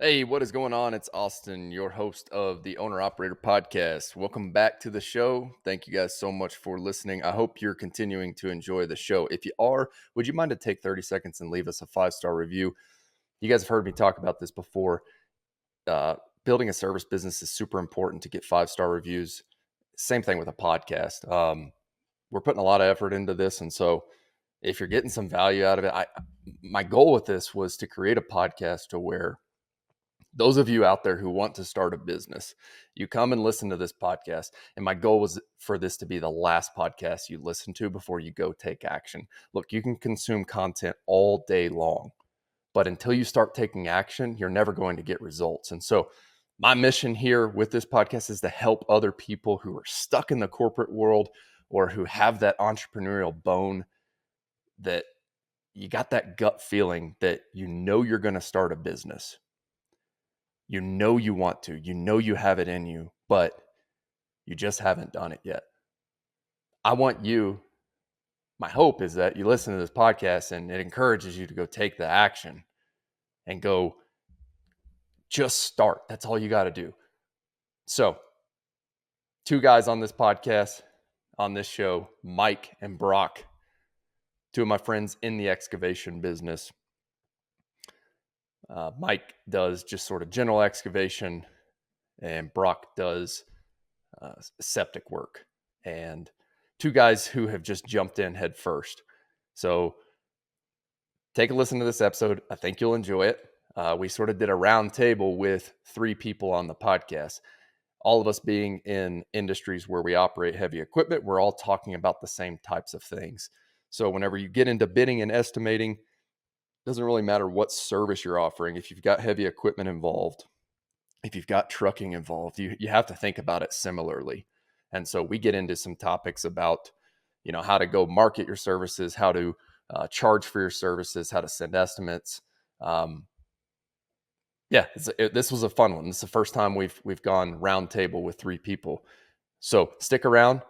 Hey, what is going on? It's Austin, your host of the Owner Operator Podcast. Welcome back to the show. Thank you guys so much for listening. I hope you're continuing to enjoy the show. If you are, would you mind to take 30 seconds and leave us a 5-star review? You guys have heard me talk about this before. Building a service business is super important to get 5-star reviews. Same thing with a podcast. We're putting a lot of effort into this, and so if you're getting some value out of it, my goal with this was to create a podcast to where those of you out there who want to start a business, you come and listen to this podcast. And my goal was for this to be the last podcast you listen to before you go take action. Look, you can consume content all day long, but until you start taking action, you're never going to get results. And so my mission here with this podcast is to help other people who are stuck in the corporate world or who have that entrepreneurial bone, that you got that gut feeling that you know you're going to start a business. You know you want to, you know you have it in you, but you just haven't done it yet. I want you, my hope is that you listen to this podcast and it encourages you to go take the action and go just start. That's all you got to do. So, two guys on this podcast, on this show, Mike and Brock, two of my friends in the excavation business. Mike does just sort of general excavation, and Brock does septic work. And two guys who have just jumped in head first. So take a listen to this episode. I think you'll enjoy it. We sort of did a round table with 3 people on the podcast. All of us being in industries where we operate heavy equipment, we're all talking about the same types of things. So whenever you get into bidding and estimating, doesn't really matter what service you're offering. If you've got heavy equipment involved, if you've got trucking involved, you have to think about it similarly. And so we get into some topics about, how to go market your services, how to charge for your services, how to send estimates. This was a fun one. This is the first time we've gone round table with 3 people. So stick around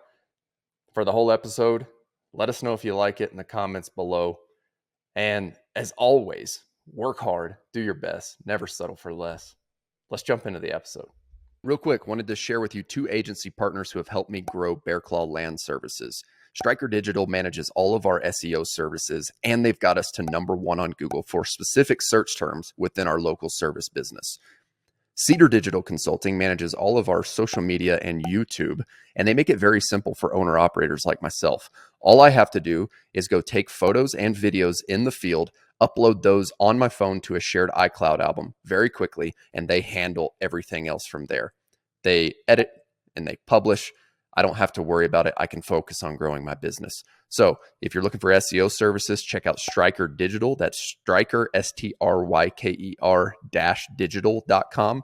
for the whole episode. Let us know if you like it in the comments below. And as always, work hard, do your best, never settle for less. Let's jump into the episode. Real quick, wanted to share with you 2 agency partners who have helped me grow Bear Claw Land Services. Striker Digital manages all of our SEO services, and they've got us to #1 on Google for specific search terms within our local service business. Cedar Digital Consulting manages all of our social media and YouTube, and they make it very simple for owner-operators like myself. All I have to do is go take photos and videos in the field, upload those on my phone to a shared iCloud album very quickly, and they handle everything else from there. They edit and they publish. I don't have to worry about it. I can focus on growing my business. So if you're looking for SEO services, check out Striker Digital. That's Striker, STRYKER -digital.com.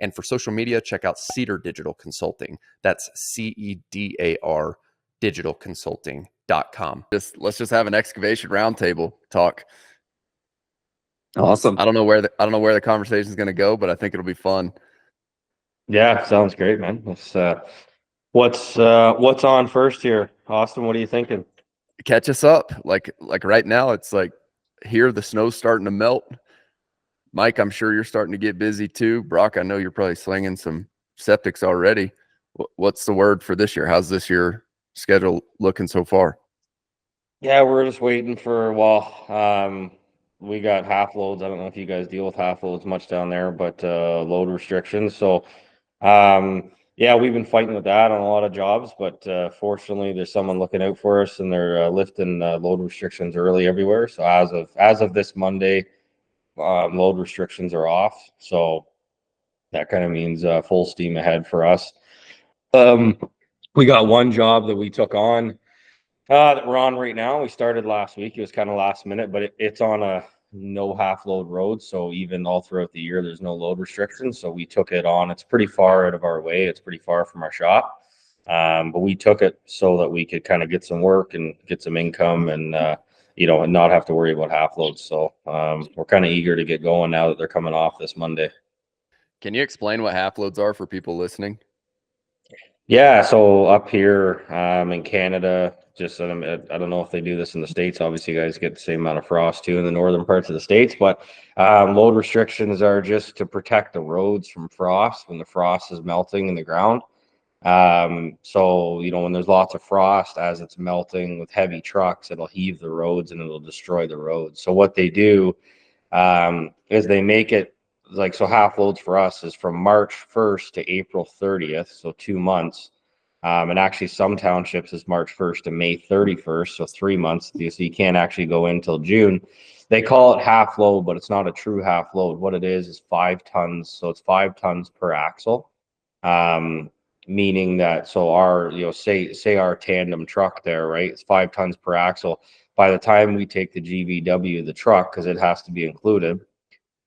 And for social media, check out Cedar Digital Consulting. That's CEDAR digitalconsulting.com. Let's just have an excavation roundtable talk. Awesome. I don't know where the conversation is going to go, but I think it'll be fun. Yeah, sounds great, man. What's on first here, Austin? What are you thinking? Catch us up. Like right now, it's like here the snow's starting to melt. Mike, I'm sure you're starting to get busy too. Brock, I know you're probably slinging some septics already. What's the word for this year? How's this year schedule looking so far? Yeah, we're just waiting for, we got half loads. I don't know if you guys deal with half loads much down there, but load restrictions. So yeah, we've been fighting with that on a lot of jobs, but fortunately there's someone looking out for us, and they're lifting load restrictions early everywhere. So as of this Monday, load restrictions are off. So that kind of means full steam ahead for us. We got one job that we took on that we're on right now. We started last week. It was kind of last minute, but it's on a no half load road. So even all throughout the year, there's no load restrictions. So we took it on. It's pretty far out of our way. It's pretty far from our shop. But we took it so that we could kind of get some work and get some income and, and not have to worry about half loads. So we're kind of eager to get going now that they're coming off this Monday. Can you explain what half loads are for people listening? Yeah, so up here in Canada, just I don't know if they do this in the States. Obviously, you guys get the same amount of frost too in the northern parts of the States, but load restrictions are just to protect the roads from frost when the frost is melting in the ground. So, when there's lots of frost as it's melting with heavy trucks, it'll heave the roads and it'll destroy the roads. So what they do is they make it like, so half loads for us is from March 1st to April 30th, so 2 months. And actually some townships is March 1st to May 31st, so 3 months. So you can't actually go in till June. They call it half load, but it's not a true half load. What it is 5 tons. So it's 5 tons per axle. Um, Meaning that, so our, say our tandem truck there, right? It's 5 tons per axle. By the time we take the GVW, the truck, because it has to be included,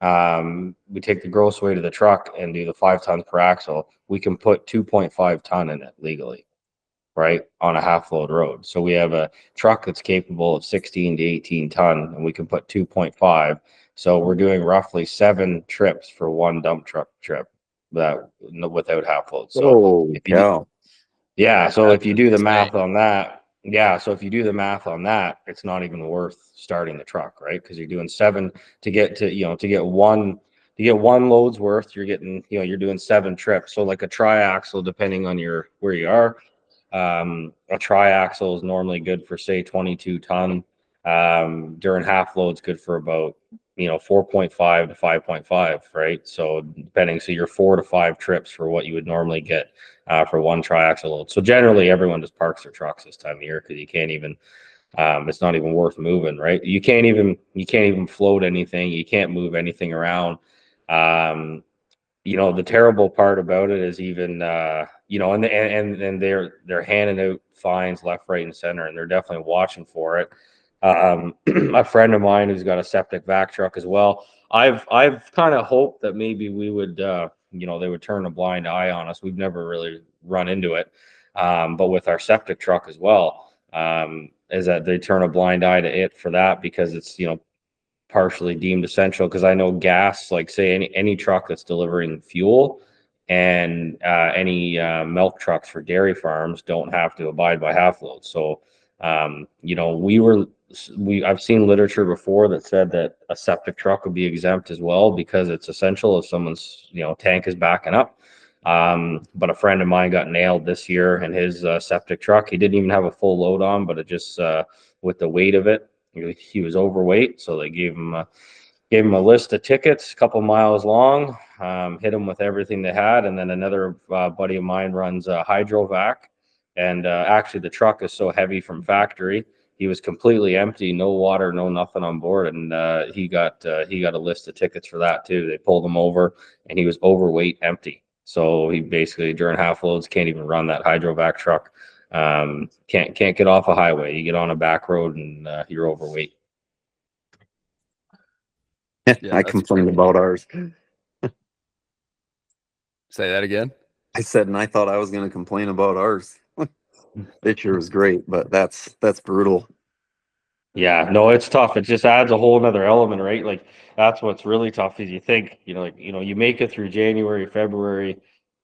we take the gross weight of the truck and do the 5 tons per axle. We can put 2.5 ton in it legally, right? On a half load road. So we have a truck that's capable of 16 to 18 ton, and we can put 2.5. So we're doing roughly 7 trips for one dump truck trip that without half load. So Holy if you cow. yeah, so That if you is do the insane. math on that, yeah, so if you do the math on that, it's not even worth starting the truck, right? Because you're doing 7 to get to, to get one load's worth, you're getting, you're doing 7 trips. So like a triaxle, depending on where you are, a triaxle is normally good for say 22 ton. During half loads, good for about 4.5 to 5.5, right? So depending, so you're 4 to 5 trips for what you would normally get for one triaxle load. So generally, everyone just parks their trucks this time of year because you can't even. It's not even worth moving, right? You can't even float anything. You can't move anything around. Um, the terrible part about it is even and they're handing out fines left, right, and center, and they're definitely watching for it. A friend of mine who's got a septic vac truck as well. I've kind of hoped that maybe we would they would turn a blind eye on us. We've never really run into it, but with our septic truck as well, is that they turn a blind eye to it for that because it's partially deemed essential, because I know gas, like say any truck that's delivering fuel and any milk trucks for dairy farms don't have to abide by half loads. So I've seen literature before that said that a septic truck would be exempt as well because it's essential if someone's tank is backing up. But a friend of mine got nailed this year in his septic truck. He didn't even have a full load on, but it just with the weight of it, he was overweight, so they gave him a list of tickets, a couple miles long. Hit him with everything they had, and then another buddy of mine runs a hydrovac, and actually the truck is so heavy from factory, he was completely empty, no water, no nothing on board, and he got a list of tickets for that too. They pulled him over, and he was overweight, empty. So he basically during half loads can't even run that hydrovac truck. Can't get off a highway. You get on a back road and you're overweight. Yeah, I that's complained crazy. about ours. Say that again. I said, and I thought I was going to complain about ours. It sure was great, but that's brutal. Yeah, no, it's tough. It just adds a whole nother element, right? Like that's what's really tough is you think, you make it through January, February,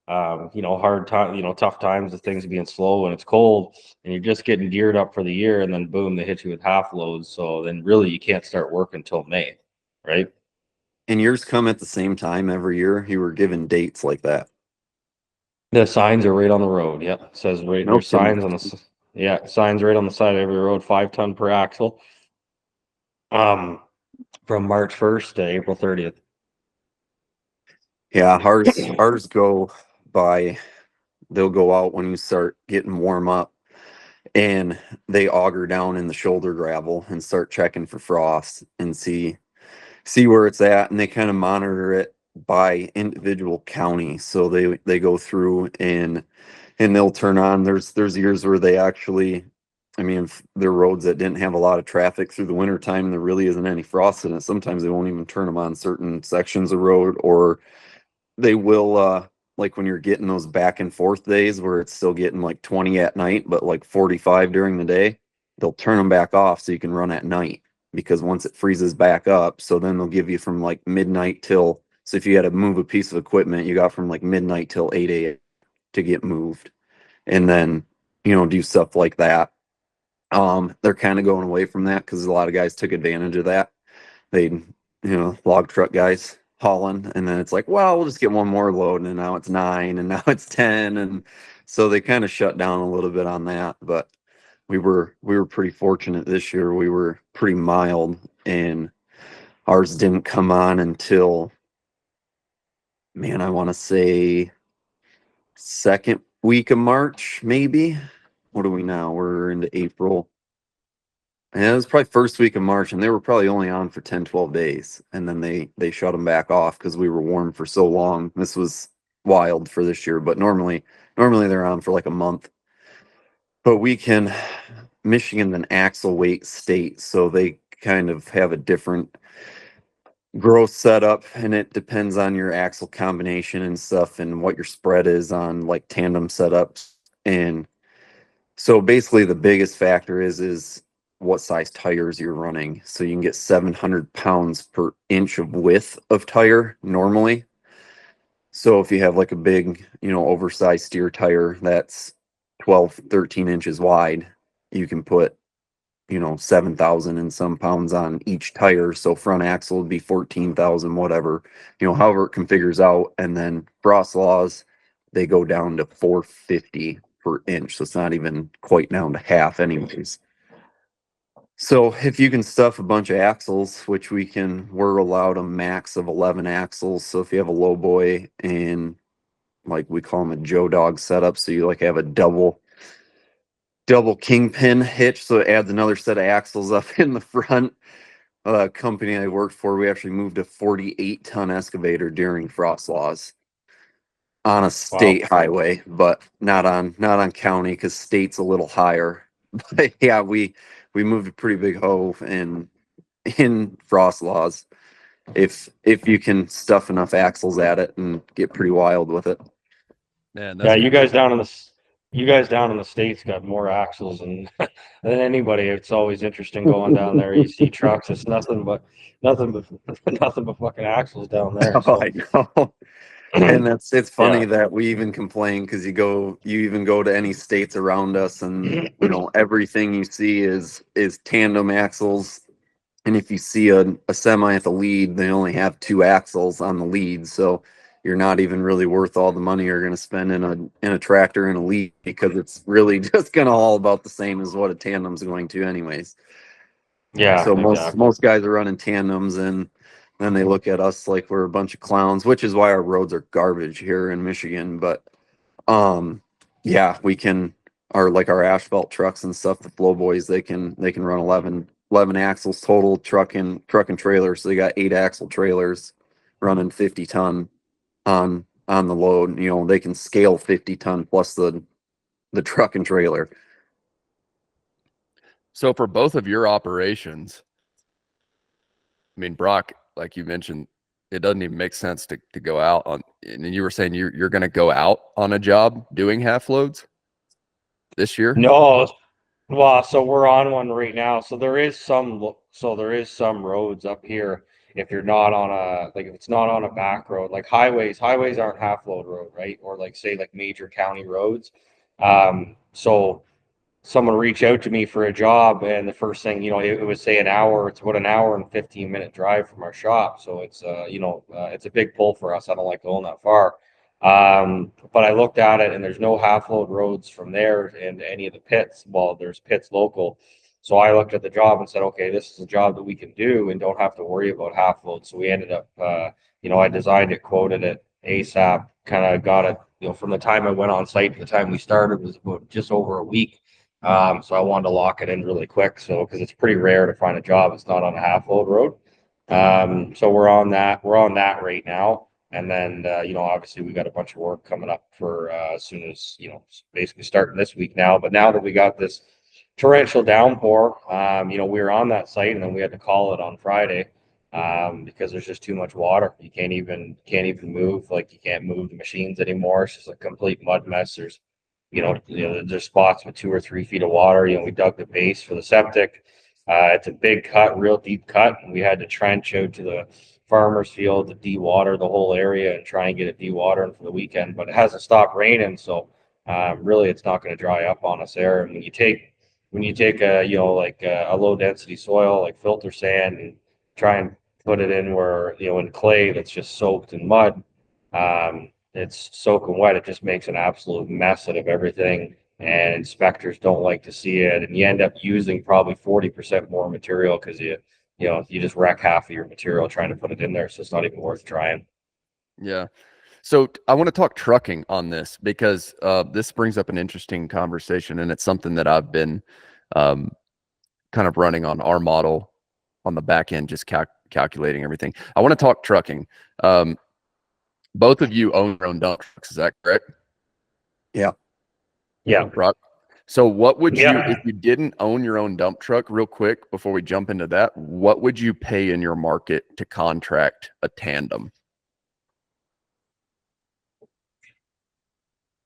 hard time, tough times of things being slow and it's cold and you're just getting geared up for the year and then boom, they hit you with half loads. So then really you can't start work until May, right? And yours come at the same time every year. You were given dates like that. The signs are right on the road. Yeah. It says right No there's kidding. signs on yeah, signs right on the side of every road, 5 ton per axle. Um, from March 1st to April 30th. Yeah, ours go by. They'll go out when you start getting warm up, and they auger down in the shoulder gravel and start checking for frost and see where it's at, and they kind of monitor it by individual county. So they go through and they'll turn on. There's years where they actually, I mean, if there are roads that didn't have a lot of traffic through the winter time and there really isn't any frost in it, sometimes they won't even turn them on certain sections of road, or they will like when you're getting those back and forth days where it's still getting like 20 at night but like 45 during the day, they'll turn them back off so you can run at night, because once it freezes back up, so then they'll give you from like midnight till, so if you had to move a piece of equipment, you got from like midnight till 8 a.m. to get moved. and then, do stuff like that. They're kind of going away from that because a lot of guys took advantage of that. They, log truck guys hauling, and then it's like, well, we'll just get one more load, and now it's 9, and now it's 10, and so they kind of shut down a little bit on that. But we were pretty fortunate this year. We were pretty mild, and ours didn't come on until, man, I want to say second week of March, maybe. What are we now? We're into April. And it was probably first week of March, and they were probably only on for 10, 12 days. And then they shut them back off because we were warm for so long. This was wild for this year, but normally they're on for like a month. But Michigan's an axle weight state, so they kind of have a different growth setup, and it depends on your axle combination and stuff and what your spread is on like tandem setups. And so basically the biggest factor is what size tires you're running. So you can get 700 pounds per inch of width of tire normally. So if you have like a big, oversized steer tire that's 12, 13 inches wide, you can put 7,000 and some pounds on each tire. So front axle would be 14,000, whatever, however it configures out. And then frost laws, they go down to 450 per inch. So it's not even quite down to half anyways. So if you can stuff a bunch of axles, which we're allowed a max of 11 axles. So if you have a low boy and like we call them a Joe dog setup, so you like have a double kingpin hitch, so it adds another set of axles up in the front. Company I worked for, we actually moved a 48-ton excavator during frost laws on a state highway, but not on county because state's a little higher. But yeah, we moved a pretty big hoe in frost laws if you can stuff enough axles at it and get pretty wild with it. Man, Yeah, you guys down in the States got more axles than anybody. It's always interesting going down there. You see trucks, it's nothing but nothing but fucking axles down there. Oh, So I know. And it's funny yeah. that we even complain because you even go to any states around us, and everything you see is tandem axles. And if you see a semi at the lead, they only have 2 axles on the lead, so you're not even really worth all the money you're going to spend in a tractor and a lead, because it's really just going to haul about the same as what a tandem's going to anyways. Yeah, So exactly. most guys are running tandems, and then they look at us like we're a bunch of clowns, which is why our roads are garbage here in Michigan. But yeah, our asphalt trucks and stuff, the flow boys, they can run 11 axles total, truck and trailer. So they got 8 axle trailers running 50 ton on the load. They can scale 50 ton plus the truck and trailer. So for both of your operations, I mean, Brock, like you mentioned, it doesn't even make sense to go out on, and you were saying you're going to go out on a job doing half loads this year? No, well, so we're on one right now. So there is some roads up here. If you're not on if it's not on a back road, like highways aren't half load road, right? Or like say like major county roads. So someone reach out to me for a job, and the first thing, it would say an hour. It's about an hour and 15-minute drive from our shop. So it's it's a big pull for us. I don't like going that far. But I looked at it, and there's no half load roads from there into any of the pits. Well, there's pits local. So I looked at the job and said, okay, this is a job that we can do and don't have to worry about half load. So we ended up, I designed it, quoted it ASAP, kind of got it, from the time I went on site to the time we started was about just over a week. So I wanted to lock it in really quick. So, because it's pretty rare to find a job that's not on a half load road. So we're on that right now. And then, obviously we got a bunch of work coming up for, as soon as, basically starting this week now. But now that we got this torrential downpour, we were on that site, and then we had to call it on Friday, because there's just too much water. You can't even move, like you can't move the machines anymore. It's just a complete mud mess. There's spots with 2 or 3 feet of water. We dug the base for the septic. It's a big cut, real deep cut, and we had to trench out to the farmer's field to de-water the whole area and try and get it de-watering for the weekend. But it hasn't stopped raining, so really it's not going to dry up on us there. And when you take a like a low density soil like filter sand and try and put it in where in clay that's just soaked in mud, it's soaking wet. It just makes an absolute mess out of everything. And inspectors don't like to see it, and you end up using probably 40% more material because you just wreck half of your material trying to put it in there, so it's not even worth trying. Yeah. So I want to talk trucking on this because this brings up an interesting conversation, and it's something that I've been kind of running on our model on the back end, just calculating everything. I want to talk trucking. Both of you own your own dump trucks, is that correct? Yeah. Yeah. Brock. So what would you, Yeah. if you didn't own your own dump truck, real quick, before we jump into that, what would you pay in your market to contract a tandem?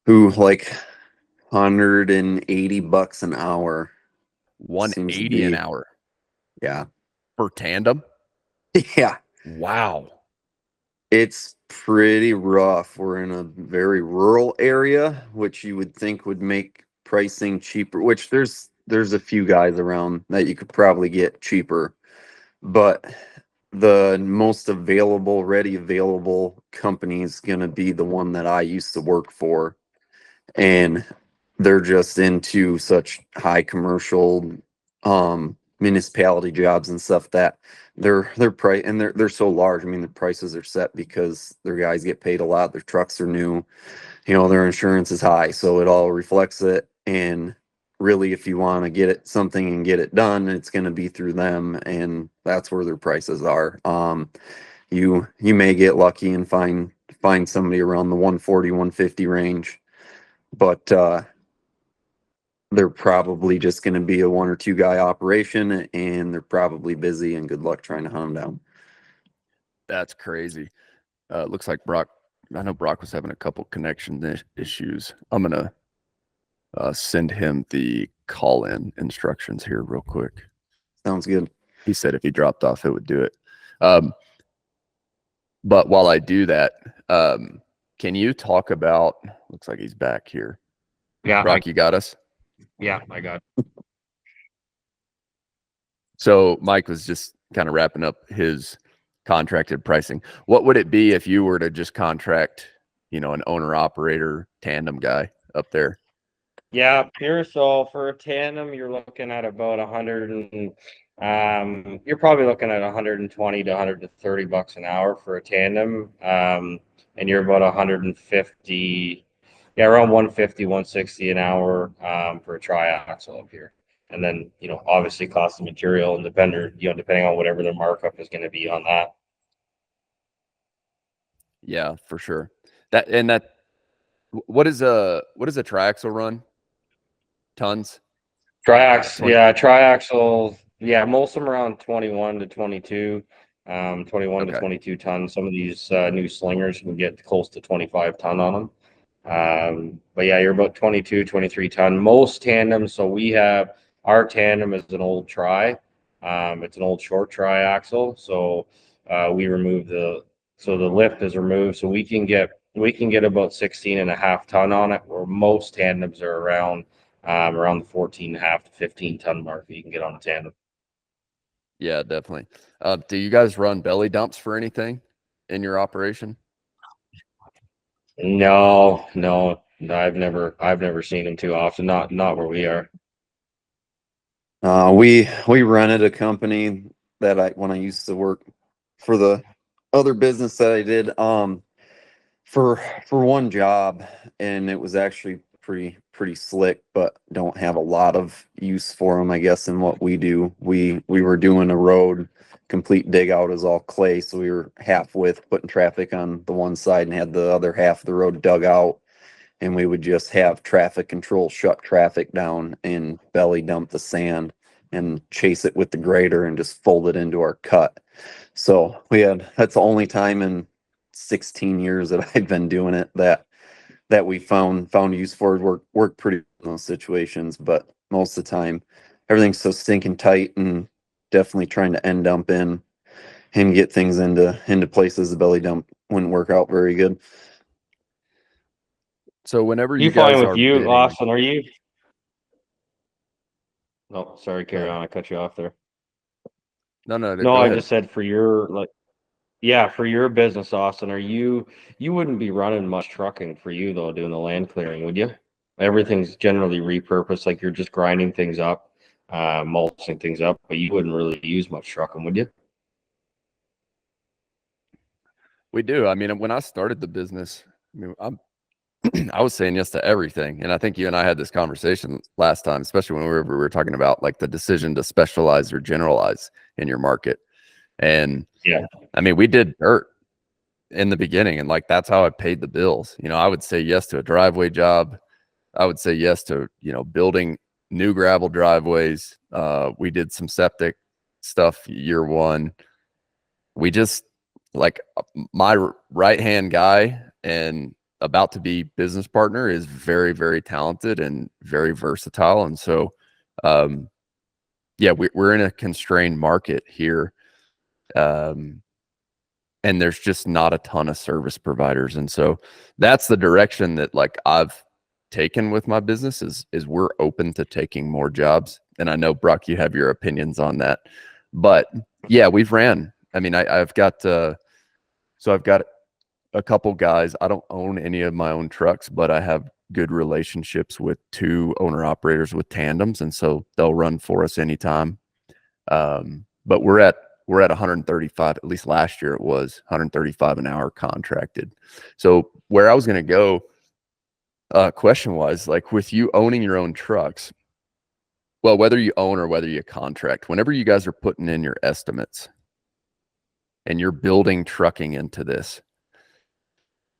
Who like $180 an hour seems to 180 an be. hour Yeah. for tandem? Yeah. Wow. It's pretty rough. We're in a very rural area, which you would think would make pricing cheaper, which there's a few guys around that you could probably get cheaper. But the most available, ready available company is going to be the one that I used to work for. And they're just into such high commercial municipality jobs and stuff that their price, and they're so large. I mean, the prices are set because their guys get paid a lot, their trucks are new, their insurance is high, so it all reflects it. And really, if you want to get it something and get it done, it's going to be through them, and that's where their prices are. You may get lucky and find somebody around the 140, 150 range, but they're probably just going to be a one or two guy operation, and they're probably busy, and good luck trying to hunt them down. That's crazy. Looks like Brock, I know Brock was having a couple connection issues. I'm going to send him the call-in instructions here real quick. Sounds good. He said if he dropped off, it would do it. But while I do that, can you talk about, looks like he's back here. Yeah. Brock, you got us? Yeah, I got. So Mike was just kind of wrapping up his contracted pricing. What would it be if you were to just contract, an owner operator tandem guy up there? Yeah, pure. So for a tandem, you're looking at about 100 and you're probably looking at 120 to 130 bucks an hour for a tandem. And you're about 150, yeah, around 150, 160 an hour for a triaxle up here. And then, obviously cost of material and depending on whatever their markup is going to be on that. Yeah, for sure. What is a triaxle run? Tons? Triaxle. Yeah, most of them around 21 to 22, 21 to Okay. 22 tons. Some of these new slingers can get close to 25 ton on them. But yeah, you're about 22, 23 ton. Most tandems. So our tandem is an old it's an old short triaxle. So we remove so the lift is removed. So we can get about 16 and a half ton on it, where most tandems are around the 14 and a half to 15 ton mark that you can get on a tandem. Yeah, definitely. Do you guys run belly dumps for anything in your operation? No, I've never seen them too often. Not where we are. We rented a company that when I used to work for the other business that I did, for one job, and it was actually pretty slick, but don't have a lot of use for them, I guess. In what we do, we were doing a road, complete dig out is all clay, so we were half width putting traffic on the one side and had the other half of the road dug out, and we would just have traffic control shut traffic down and belly dump the sand and chase it with the grader and just fold it into our cut. So that's the only time in 16 years that I've been doing it that we found use for it. Work pretty in those situations, but most of the time everything's so stinking tight, and definitely trying to end dump in and get things into places the belly dump wouldn't work out very good. So whenever You you find guys with are you, bidding, Austin, are you? No, sorry, carry uh, on. I cut you off there. no, No, go I ahead. just said for your yeah, for your business, Austin, you wouldn't be running much trucking for you though, doing the land clearing, would you? Everything's generally repurposed, like you're just grinding things up, mulching things up, but you wouldn't really use much trucking, would you? We do. I mean, when I started the business, I mean, I was saying yes to everything, and I think you and I had this conversation last time, especially when we were talking about like the decision to specialize or generalize in your market. And Yeah. I mean, we did dirt in the beginning, and like that's how I paid the bills. You know, I would say yes to a driveway job. I would say yes to, you know, building new gravel driveways. We did some septic stuff year one. We just like my right hand guy and about to be business partner is very, very talented and very versatile. And so, um, yeah, we're in a constrained market here. Um, and there's just not a ton of service providers. And so that's the direction that like I've taken with my business is we're open to taking more jobs. And I know Brock, you have your opinions on that, but yeah, we've ran. I mean, I've got so I've got a couple guys. I don't own any of my own trucks, but I have good relationships with two owner operators with tandems, and so they'll run for us anytime. But we're at 135. At least last year it was 135 an hour contracted. So where I was going to go, question wise, like with you owning your own trucks, well, whether you own or whether you contract, whenever you guys are putting in your estimates and you're building trucking into this.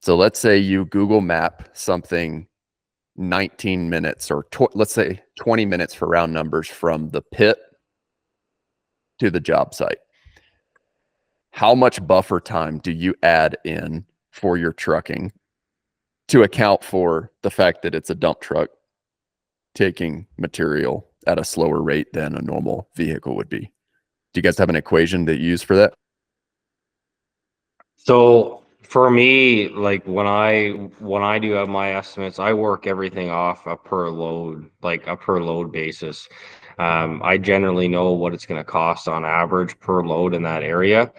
So let's say you Google map something 19 minutes or let's say 20 minutes for round numbers from the pit to the job site. How much buffer time do you add in for your trucking to account for the fact that it's a dump truck taking material at a slower rate than a normal vehicle would be? Do you guys have an equation that you use for that? So for me, like when I do have my estimates, I work everything off a per load, like a per load basis. I generally know what it's going to cost on average per load in that area.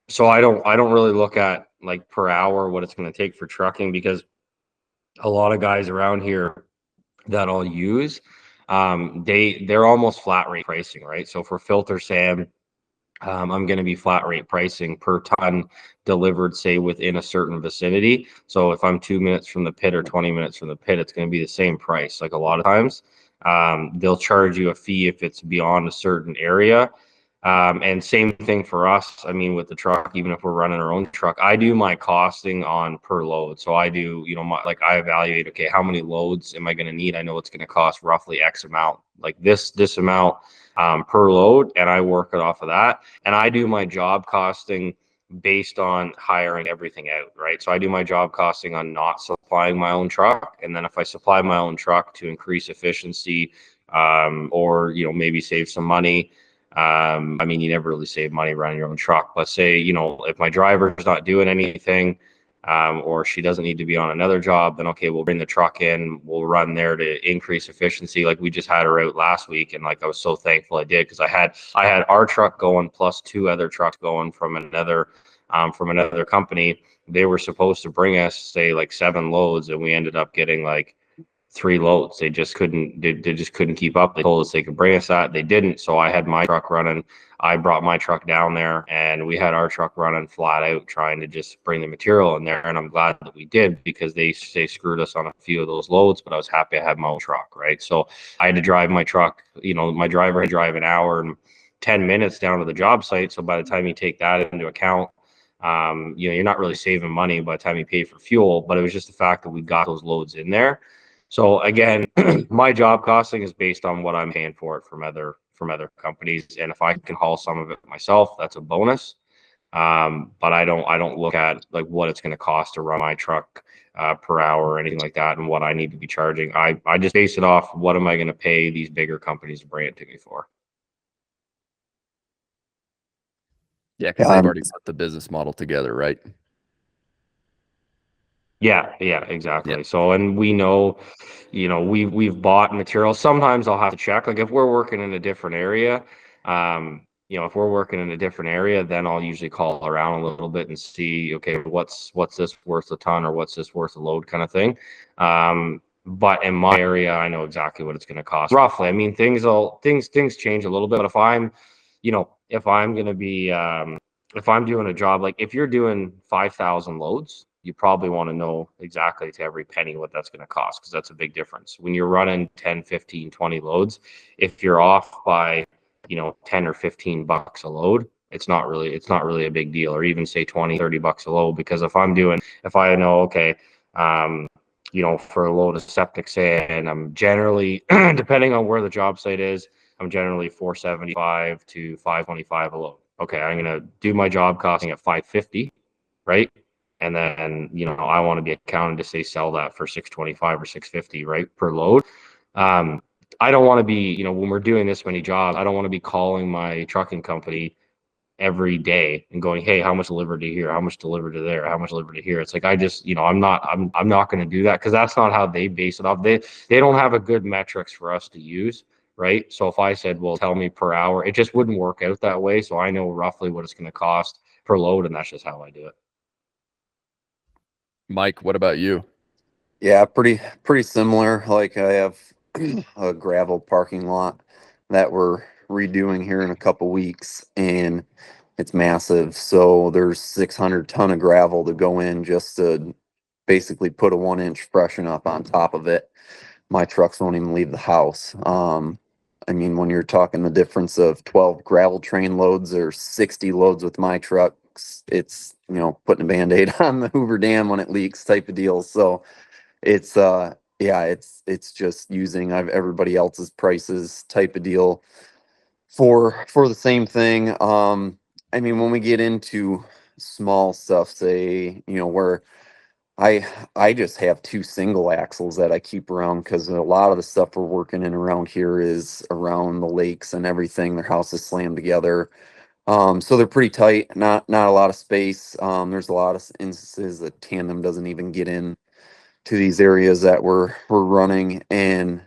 So I don't really look at like per hour what it's going to take for trucking because a lot of guys around here that I'll use, they're almost flat rate pricing, right? So for filter sand, I'm going to be flat rate pricing per ton delivered, say within a certain vicinity. So if I'm 2 minutes from the pit or 20 minutes from the pit, it's going to be the same price. Like a lot of times, they'll charge you a fee if it's beyond a certain area. And same thing for us. I mean, with the truck, even if we're running our own truck, I do my costing on per load. So I do, like I evaluate, okay, how many loads am I going to need? I know it's going to cost roughly X amount, like this amount per load, and I work it off of that. And I do my job costing based on hiring everything out, right? So I do my job costing on not supplying my own truck, and then if I supply my own truck to increase efficiency, or maybe save some money. I mean, you never really save money running your own truck, but say, if my driver's not doing anything, or she doesn't need to be on another job, then okay, we'll bring the truck in, we'll run there to increase efficiency. Like we just had her out last week, and like I was so thankful I did because I had our truck going plus two other trucks going from another company. They were supposed to bring us say like 7 loads, and we ended up getting like 3 loads. They just couldn't keep up. They told us they could bring us that. They didn't. So I had my truck running. I brought my truck down there and we had our truck running flat out trying to just bring the material in there. And I'm glad that we did because they screwed us on a few of those loads, but I was happy I had my own truck, right? So I had to drive my truck, my driver had to drive an hour and 10 minutes down to the job site. So by the time you take that into account, you're not really saving money by the time you pay for fuel, but it was just the fact that we got those loads in there. So again, my job costing is based on what I'm paying for it from other companies, and if I can haul some of it myself, that's a bonus. But I don't look at like what it's going to cost to run my truck per hour or anything like that, and what I need to be charging. I just base it off what am I going to pay these bigger companies to bring it to me for. Yeah, because Yeah, they've already put the business model together, right? Yeah, exactly. So, and we know, we've bought material. Sometimes I'll have to check, like if we're working in a different area, if we're working in a different area, then I'll usually call around a little bit and see, okay, what's this worth a ton or what's this worth a load kind of thing. But in my area, I know exactly what it's going to cost roughly. I mean, things change a little bit, but if I'm, if I'm going to be, if I'm doing a job, like if you're doing 5,000 loads, you probably want to know exactly to every penny what that's going to cost, because that's a big difference. When you're running 10, 15, 20 loads, if you're off by, 10 or 15 bucks a load, it's not really a big deal, or even say 20, 30 bucks a load. Because if I know, okay, for a load of septic sand, I'm generally, depending on where the job site is, I'm generally 475 to 525 a load. Okay, I'm going to do my job costing at 550, right? And then, I want to be accounted to say sell that for 625 or 650, right, per load. I don't want to be, when we're doing this many jobs, I don't want to be calling my trucking company every day and going, hey, how much delivered to here, how much delivered to there, how much delivered to here. It's like, I just, I'm not going to do that, because that's not how they base it off. They don't have a good metrics for us to use, right? So if I said, well, tell me per hour, it just wouldn't work out that way. So I know roughly what it's going to cost per load, and that's just how I do it. Mike, what about you? Yeah, pretty similar. Like I have a gravel parking lot that we're redoing here in a couple weeks, and it's massive. So there's 600 ton of gravel to go in just to basically put a 1 inch freshen up on top of it. My trucks won't even leave the house. I mean, when you're talking the difference of 12 gravel train loads or 60 loads with my trucks, it's, putting a Band-Aid on the Hoover Dam when it leaks type of deal. So it's yeah, it's just using everybody else's prices type of deal for the same thing. I mean, when we get into small stuff, say, where I just have two single axles that I keep around, because a lot of the stuff we're working in around here is around the lakes and everything. Their houses slammed together. So they're pretty tight, not a lot of space. There's a lot of instances that tandem doesn't even get in to these areas that we're running. And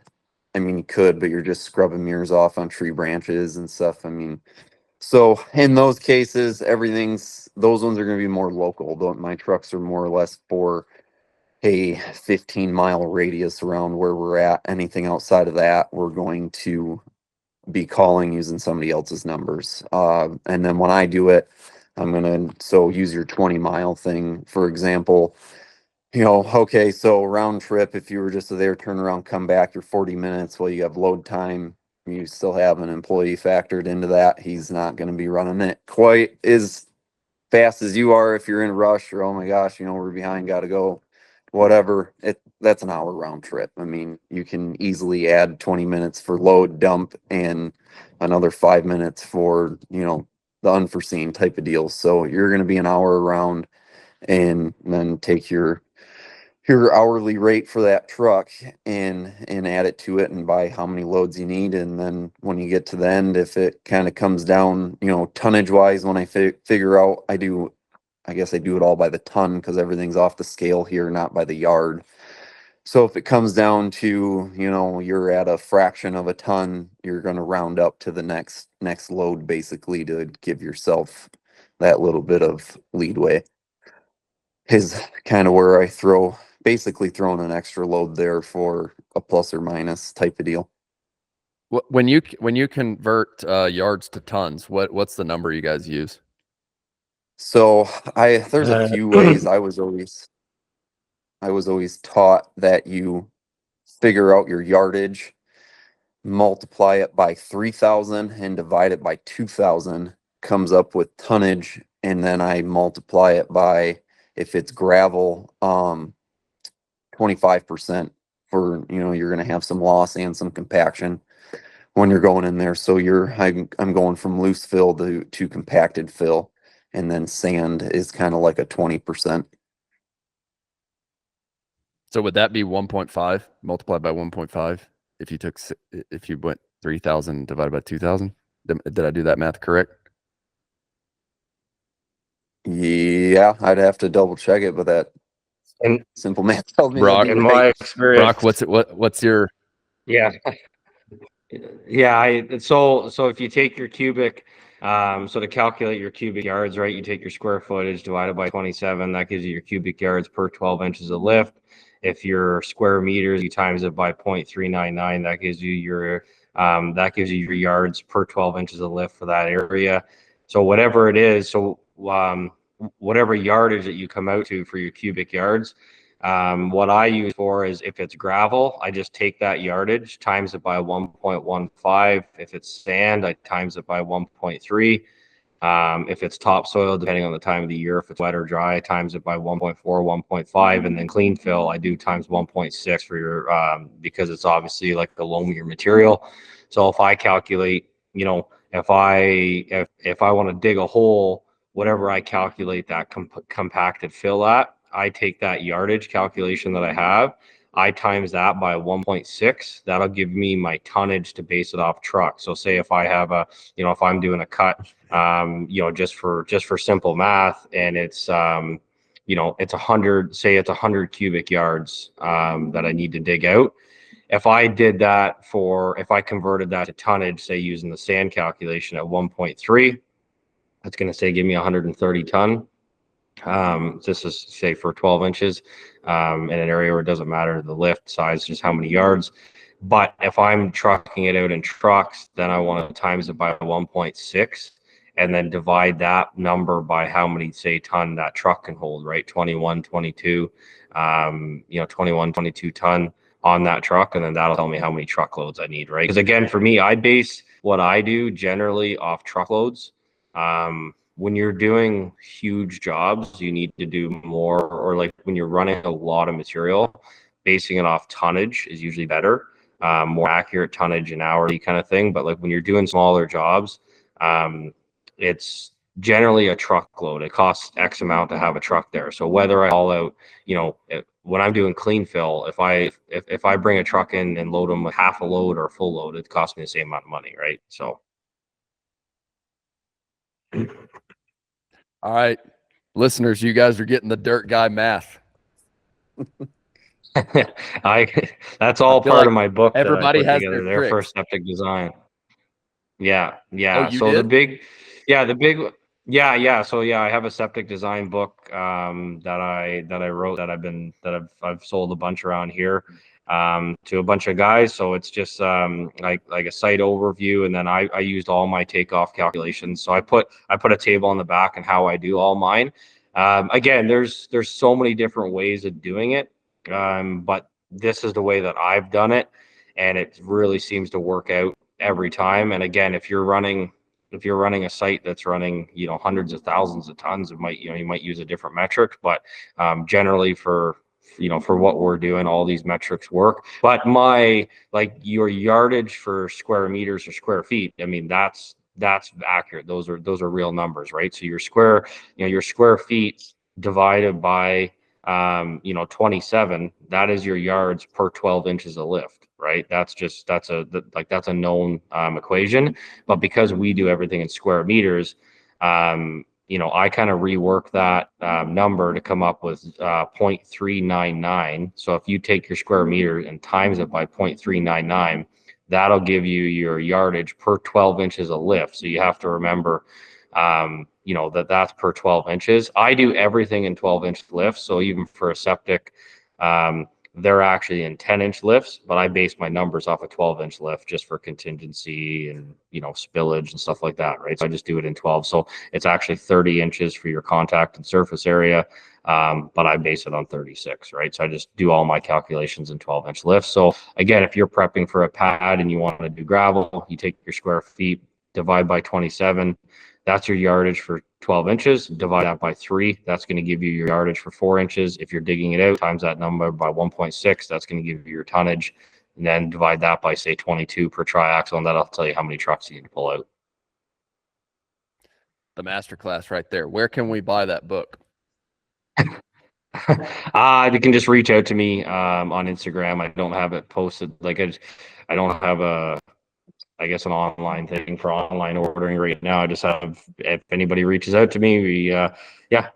I mean, you could, but you're just scrubbing mirrors off on tree branches and stuff. I mean, so in those cases, those ones are going to be more local. My trucks are more or less for a 15-mile radius around where we're at. Anything outside of that, we're going to be calling using somebody else's numbers. And then when I do it, I'm going to use your 20-mile thing, for example. Okay, so round trip, if you were just there, turn around, come back, you're 40 minutes. Well, you have load time. You still have an employee factored into that. He's not going to be running it quite as fast as you are if you're in a rush, or, oh my gosh, we're behind, got to go, whatever. That's an hour round trip. I mean, you can easily add 20 minutes for load dump and another 5 minutes for, the unforeseen type of deals. So you're going to be an hour around, and then take your hourly rate for that truck and add it to it and buy how many loads you need. And then when you get to the end, if it kind of comes down, tonnage wise, when I figure out, I guess I do it all by the ton, because everything's off the scale here, not by the yard. So if it comes down to, you're at a fraction of a ton, you're going to round up to the next load, basically, to give yourself that little bit of leadway. Is kind of where I basically throwing an extra load there for a plus or minus type of deal. When you convert yards to tons, what's the number you guys use? So there's a few ways. I was always taught that you figure out your yardage, multiply it by 3,000 and divide it by 2,000, comes up with tonnage, and then I multiply it by, if it's gravel, 25%, for, you're going to have some loss and some compaction when you're going in there. So I'm going from loose fill to compacted fill, and then sand is kind of like a 20%. So would that be 1.5 multiplied by 1.5 if you went 3,000 divided by 2,000? Did I do that math correct? Yeah, I'd have to double check it, but that And Simple math tells me I'll Brock, be in right. my experience, what's your yeah, yeah. So if you take your cubic, so to calculate your cubic yards, right, you take your square footage divided by 27. That gives you your cubic yards per 12 inches of lift. If your square meters, you times it by 0.399. That gives you your yards per 12 inches of lift for that area. So whatever it is, whatever yardage that you come out to for your cubic yards. What I use for is if it's gravel, I just take that yardage, times it by 1.15. If it's sand, I times it by 1.3. If it's topsoil, depending on the time of the year, if it's wet or dry, I times it by 1.4, 1.5, and then clean fill, I do times 1.6 for your because it's obviously like the loamier material. So if I calculate, if I want to dig a hole, whatever I calculate that compacted fill at, I take that yardage calculation that I have, I times that by 1.6. That'll give me my tonnage to base it off truck. So say if I have if I'm doing a cut, just for simple math, and it's it's 100, say it's 100 cubic yards that I need to dig out. If I converted that to tonnage, say using the sand calculation at 1.3, that's going to say give me 130 ton. This is say for 12 inches in an area where it doesn't matter the lift size, just how many yards. But if I'm trucking it out in trucks, then I want to times it by 1.6 and then divide that number by how many, say, ton that truck can hold, right? 21, 22, 21, 22 ton on that truck. And then that'll tell me how many truckloads I need, right? Because again, for me, I base what I do generally off truckloads. When you're doing huge jobs, you need to do more, or like when you're running a lot of material, basing it off tonnage is usually better, more accurate tonnage and hourly kind of thing. But like when you're doing smaller jobs, it's generally a truckload. It costs X amount to have a truck there. So whether I haul out, when I'm doing clean fill, if I bring a truck in and load them with half a load or a full load, it costs me the same amount of money, right? So. all right, listeners, you guys are getting the dirt guy math. That's all feel part like of my book that I everybody put has their together there for tricks. septic design. Yeah, Oh, yeah. you So did? yeah. So yeah, I have a septic design book that I wrote that I've sold a bunch around here to a bunch of guys. So it's just like a site overview, and then I used all my takeoff calculations. So I put a table on the back and how I do all mine. Again, there's so many different ways of doing it, but this is the way that I've done it, and it really seems to work out every time. And again, if you're running a site that's running, hundreds of thousands of tons, it might, you might use a different metric, but generally for what we're doing, all these metrics work. But your yardage for square meters or square feet, I mean, that's accurate. Those are real numbers, right? So your square feet divided by 27, that is your yards per 12 inches of lift, right? That's a known equation. But because we do everything in square meters, I kind of rework that number to come up with 0.399. So if you take your square meter and times it by 0.399, that'll give you your yardage per 12 inches of lift. So you have to remember that's per 12 inches. I do everything in 12-inch lifts. So even for a septic, they're actually in 10-inch lifts, but I base my numbers off a 12-inch lift just for contingency and, spillage and stuff like that, right? So I just do it in 12. So it's actually 30 inches for your contact and surface area, but I base it on 36, right? So I just do all my calculations in 12-inch lifts. So again, if you're prepping for a pad and you want to do gravel, you take your square feet, divide by 27. That's your yardage for 12 inches. Divide that by 3. That's going to give you your yardage for 4 inches. If you're digging it out, times that number by 1.6. That's going to give you your tonnage. And then divide that by, say, 22 per triaxle, and that'll tell you how many trucks you need to pull out. The masterclass right there. Where can we buy that book? You can just reach out to me on Instagram. I don't have it posted. I don't have an online thing for online ordering right now. I just have, if anybody reaches out to me, we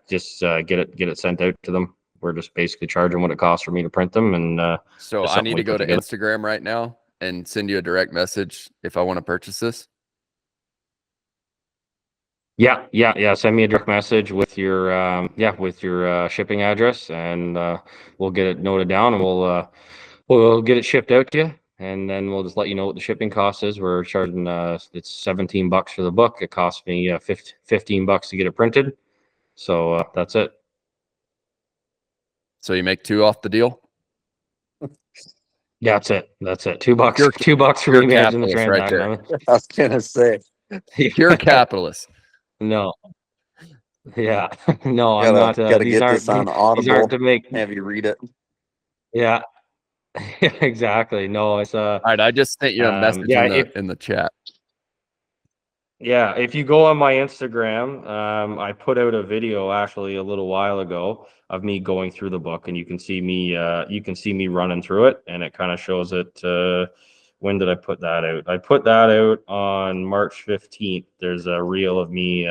just get it sent out to them. we're just basically charging what it costs for me to print them. And So just I something need we to go put to together. Instagram right now and send you a direct message if I want to purchase this. Yeah. Send me a direct message with your shipping address, and we'll get it noted down, and we'll get it shipped out to you, and then we'll just let you know what the shipping cost is. We're charging it's $17 for the book. It cost me $15 to get it printed. So that's it. So you make 2 off the deal? Yeah, that's it. $2. Pure, $2 for pure me managing the capitalist right transaction. there. I was gonna say, Pure capitalist. No. Yeah. No, I'm gotta not. gotta These get aren't this on these aren't Audible. to make. Have you read it? Yeah. Exactly. No, it's All right, I just sent you a message yeah, in the chat. if you go on my Instagram, I put out a video actually a little while ago of me going through the book, and you can see me running through it, and it kind of shows it. When did I put that out? I put that out on March 15th. There's a reel of me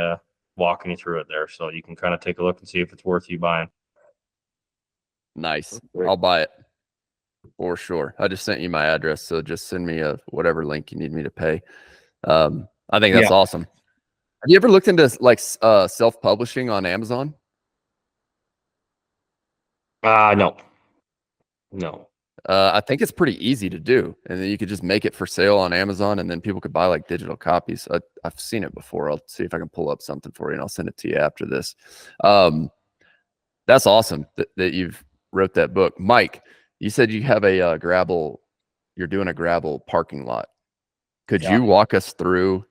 walking you through it there, so you can kind of take a look and see if it's worth you buying. Nice. Great. I'll buy it for sure. I just sent you my address, so just send me whatever link you need me to pay. I think that's awesome. Have you ever looked into like self-publishing on Amazon? No. I think it's pretty easy to do, and then you could just make it for sale on Amazon, and then people could buy like digital copies. I've seen it before. I'll see if I can pull up something for you, and I'll send it to you after this. That's awesome that you've wrote that book, Mike. You said you have a gravel. You're doing a gravel parking lot. Could you walk us through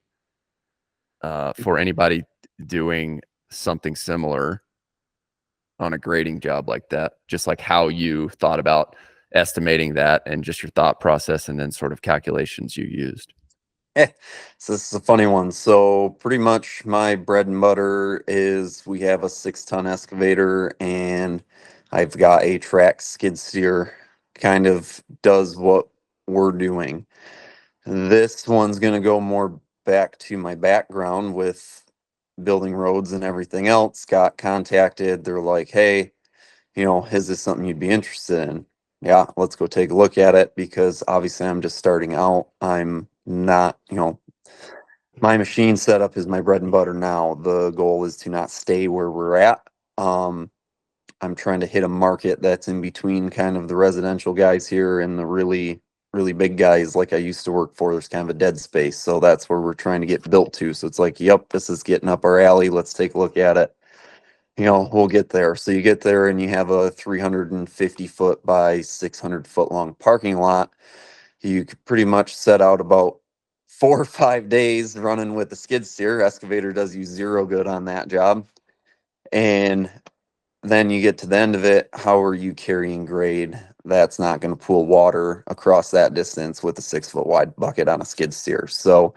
for anybody doing something similar on a grading job like that, just like how you thought about estimating that and just your thought process and then sort of calculations you used? So this is a funny one. So pretty much my bread and butter is we have a 6-ton excavator, and I've got a track skid steer, kind of does what we're doing. This one's going to go more back to my background with building roads and everything else. Got contacted. They're like, hey, is this something you'd be interested in? Yeah, let's go take a look at it, because obviously I'm just starting out. I'm not, my machine setup is my bread and butter now. The goal is to not stay where we're at. I'm trying to hit a market that's in between kind of the residential guys here and the really, really big guys like I used to work for. There's kind of a dead space. So that's where we're trying to get built to. So it's like, yep, this is getting up our alley. Let's take a look at it. We'll get there. So you get there and you have a 350-foot by 600-foot long parking lot. You could pretty much set out about 4 or 5 days running with the skid steer. Excavator does you zero good on that job. And then you get to the end of it. How are you carrying grade? That's not going to pool water across that distance with a 6-foot wide bucket on a skid steer. So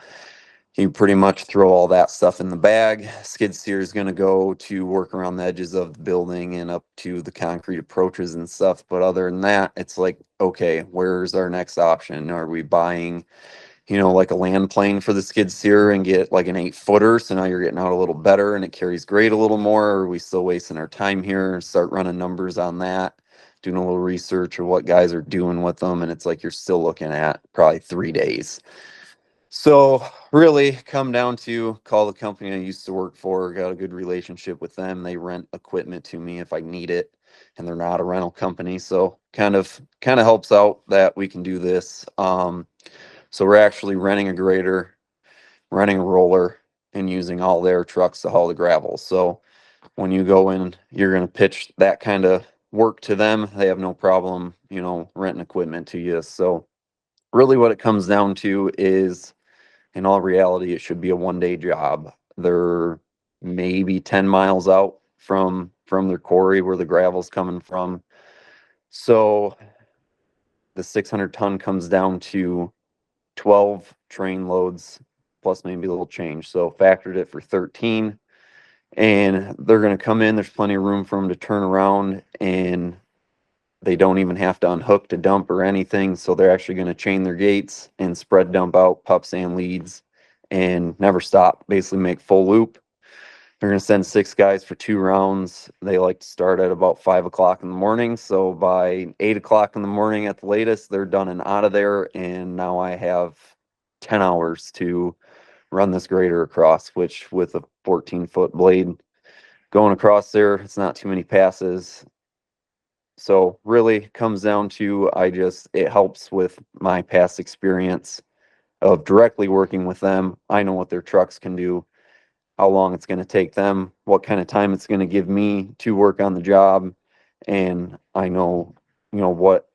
you pretty much throw all that stuff in the bag. Skid steer is going to go to work around the edges of the building and up to the concrete approaches and stuff. But other than that, it's like, okay, where's our next option? Are we buying, like a land plane for the skid steer and get like an 8-footer? So now you're getting out a little better and it carries grade a little more. Or are we still wasting our time here? Start running numbers on that, doing a little research of what guys are doing with them. And it's like, you're still looking at probably 3 days. So really come down to call the company I used to work for, got a good relationship with them. They rent equipment to me if I need it, and they're not a rental company. So kind of helps out that we can do this. So we're actually renting a grader, renting a roller, and using all their trucks to haul the gravel. So when you go in, you're going to pitch that kind of work to them. They have no problem, renting equipment to you. So really what it comes down to is, in all reality, it should be a 1-day job. They're maybe 10 miles out from their quarry where the gravel's coming from. So the 600-ton comes down to 12 train loads plus maybe a little change. So factored it for 13. And they're going to come in. There's plenty of room for them to turn around, and they don't even have to unhook to dump or anything. So they're actually going to chain their gates and spread dump out pups and leads and never stop, basically make full loop. They're going to send 6 guys for 2 rounds. They like to start at about 5 o'clock in the morning. So by 8 o'clock in the morning at the latest, they're done and out of there. And now I have 10 hours to run this grader across, which with a 14-foot blade going across there, it's not too many passes. So really comes down to it helps with my past experience of directly working with them. I know what their trucks can do, how long it's going to take them, what kind of time it's going to give me to work on the job. And I know, what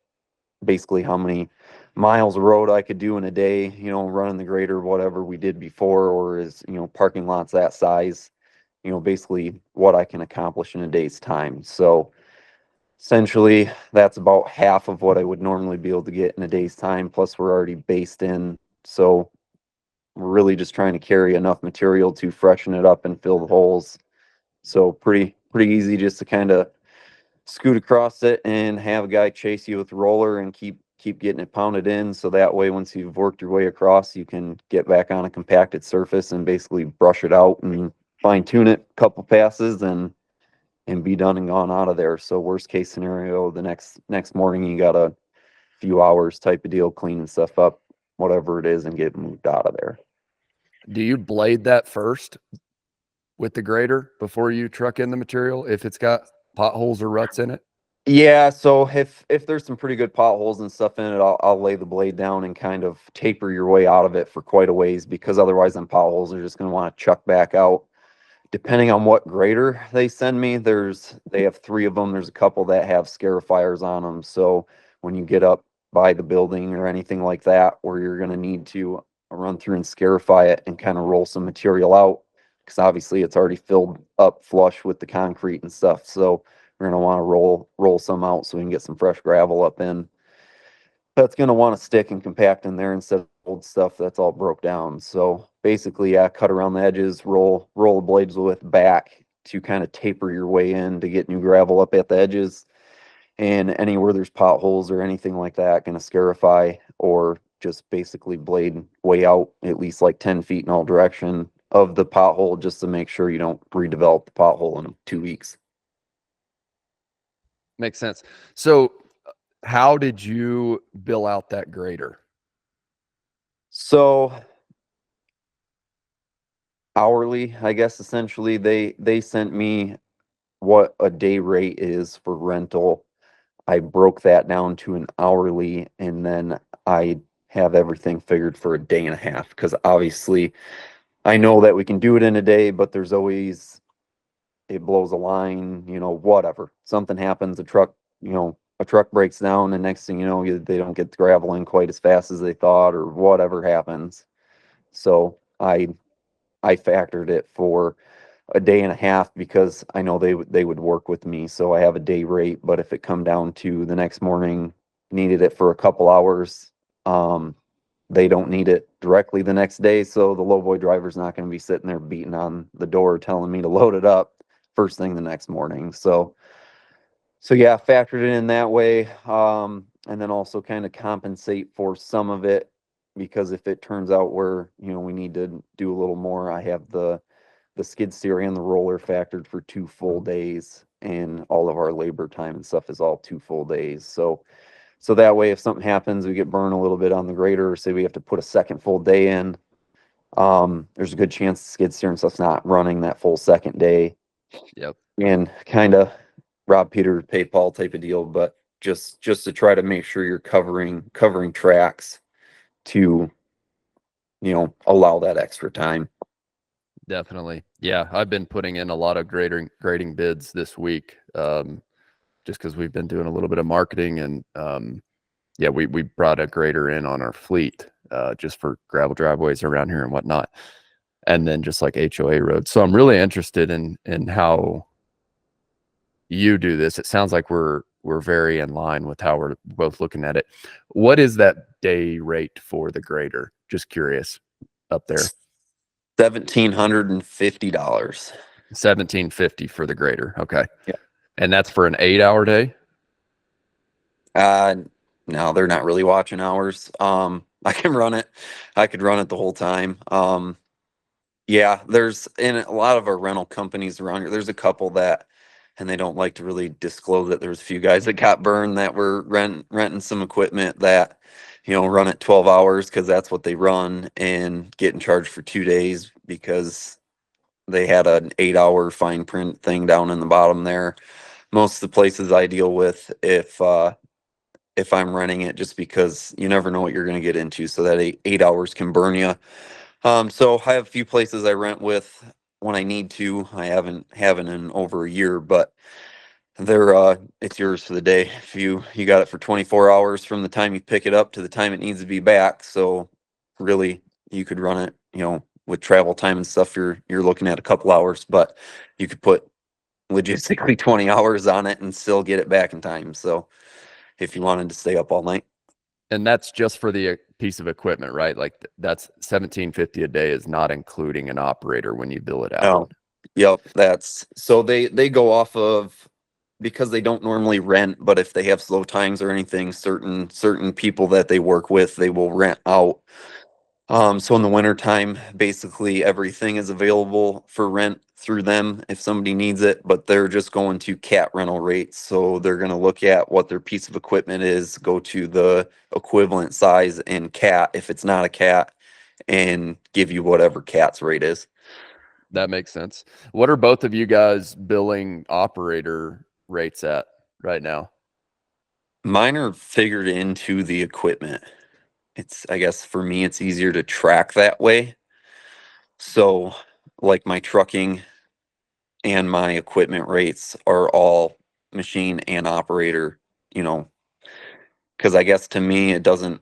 basically how many miles of road I could do in a day, running the grader, whatever we did before, or is, parking lots that size, basically what I can accomplish in a day's time. So essentially that's about half of what I would normally be able to get in a day's time. Plus we're already based in. So we're really just trying to carry enough material to freshen it up and fill the holes. So pretty easy just to kind of scoot across it and have a guy chase you with the roller and keep getting it pounded in. So that way, once you've worked your way across, you can get back on a compacted surface and basically brush it out and fine tune it a couple passes and be done and gone out of there. So worst case scenario, the next morning you got a few hours type of deal cleaning stuff up, whatever it is, and get moved out of there. Do you blade that first with the grader before you truck in the material if it's got potholes or ruts in it? Yeah, so if there's some pretty good potholes and stuff in it, I'll lay the blade down and kind of taper your way out of it for quite a ways, because otherwise them potholes are just going to want to chuck back out. Depending on what grader they send me, they have 3 of them. There's a couple that have scarifiers on them. So when you get up by the building or anything like that, where you're going to need to run through and scarify it and kind of roll some material out, because obviously it's already filled up flush with the concrete and stuff. So we're going to want to roll some out so we can get some fresh gravel up in. That's going to want to stick and compact in there instead of old stuff that's all broke down. So basically, yeah, cut around the edges, roll the blades with back to kind of taper your way in to get new gravel up at the edges. And anywhere there's potholes or anything like that, going to scarify or just basically blade way out at least like 10 feet in all direction of the pothole, just to make sure you don't redevelop the pothole in 2 weeks. Makes sense. So how did you bill out that grader? So hourly, I guess essentially they sent me what a day rate is for rental. I broke that down to an hourly, and then I have everything figured for a day and a half, because obviously I know that we can do it in a day, but there's always, it blows a line, whatever. Something happens, a truck breaks down, and next thing you know, they don't get the gravel in quite as fast as they thought, or whatever happens. So I factored it for a day and a half, because I know they would work with me. So I have a day rate, but if it come down to the next morning, needed it for a couple hours, they don't need it directly the next day. So the lowboy driver's not going to be sitting there beating on the door telling me to load it up first thing the next morning. So yeah, factored it in that way. And then also kind of compensate for some of it, because if it turns out where, we need to do a little more, I have the skid steer and the roller factored for 2 full days, and all of our labor time and stuff is all 2 full days. So that way, if something happens, we get burned a little bit on the grader, or say we have to put a second full day in, there's a good chance the skid steer and stuff's not running that full second day. Yep. And kind of rob Peter, pay Paul type of deal, but just to try to make sure you're covering tracks to, allow that extra time. Definitely. Yeah. I've been putting in a lot of grading bids this week. Just because we've been doing a little bit of marketing, and yeah, we brought a grader in on our fleet just for gravel driveways around here and whatnot, and then just like HOA roads. So I'm really interested in how you do this. It sounds like we're very in line with how we're both looking at it. What is that day rate for the grader? Just curious up there. $1,750. 1750 for the grader. Okay. Yeah. And that's for an 8-hour day? No, they're not really watching hours. I could run it the whole time. Yeah, there's in a lot of our rental companies around here. There's a couple that, and they don't like to really disclose it. There's a few guys that got burned that were renting some equipment that, run it 12 hours because that's what they run, and getting charged for 2 days because they had an 8 hour fine print thing down in the bottom there. Most of the places I deal with, if I'm renting it, just because you never know what you're going to get into, so that 8 hours can burn you. So I have a few places I rent with when I need to. I haven't in over a year, but they're it's yours for the day. If you got it for 24 hours from the time you pick it up to the time it needs to be back. So really you could run it, with travel time and stuff, you're looking at a couple hours, but you could put logistically 20 hours on it and still get it back in time. So if you wanted to stay up all night. And that's just for the piece of equipment, right? Like that's 1750 a day is not including an operator when you bill it out. No. Yep, that's so they go off of, because they don't normally rent, but if they have slow times or anything, certain people that they work with, they will rent out. So in the wintertime, basically everything is available for rent through them if somebody needs it, but they're just going to cat rental rates. So they're going to look at what their piece of equipment is, go to the equivalent size in cat if it's not a cat, and give you whatever cat's rate is. That makes sense. What are both of you guys billing operator rates at right now? Mine are figured into the equipment. I guess for me, it's easier to track that way. So, like my trucking and my equipment rates are all machine and operator, you know, because I guess to me it doesn't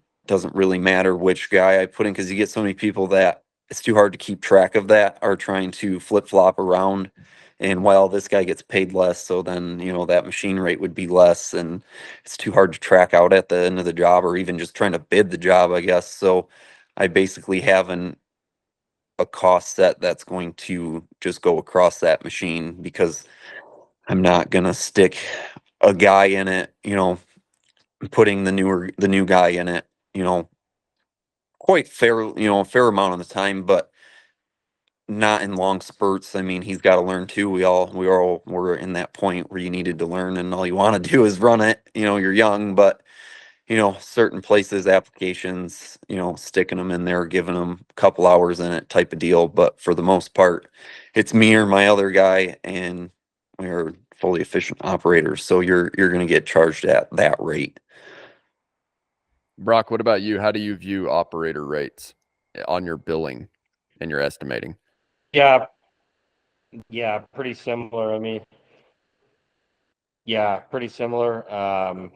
really matter which guy I put in, because you get so many people that it's too hard to keep track of, that are trying to flip flop around. And while this guy gets paid less, so then that machine rate would be less, and it's too hard to track out at the end of the job, or even just trying to bid the job, I guess. So I basically have a cost set that's going to just go across that machine, because I'm not gonna stick a guy in it, putting the new guy in it, quite fair, a fair amount of the time, but not in long spurts. I mean, he's got to learn too. We all were in that point where you needed to learn, and all you want to do is run it. You're young, but certain places, applications, sticking them in there, giving them a couple hours in it type of deal. But for the most part, it's me or my other guy, and we're fully efficient operators. So you're going to get charged at that rate. Brock, what about you? How do you view operator rates on your billing and your estimating? Yeah, pretty similar. I mean, yeah, pretty similar.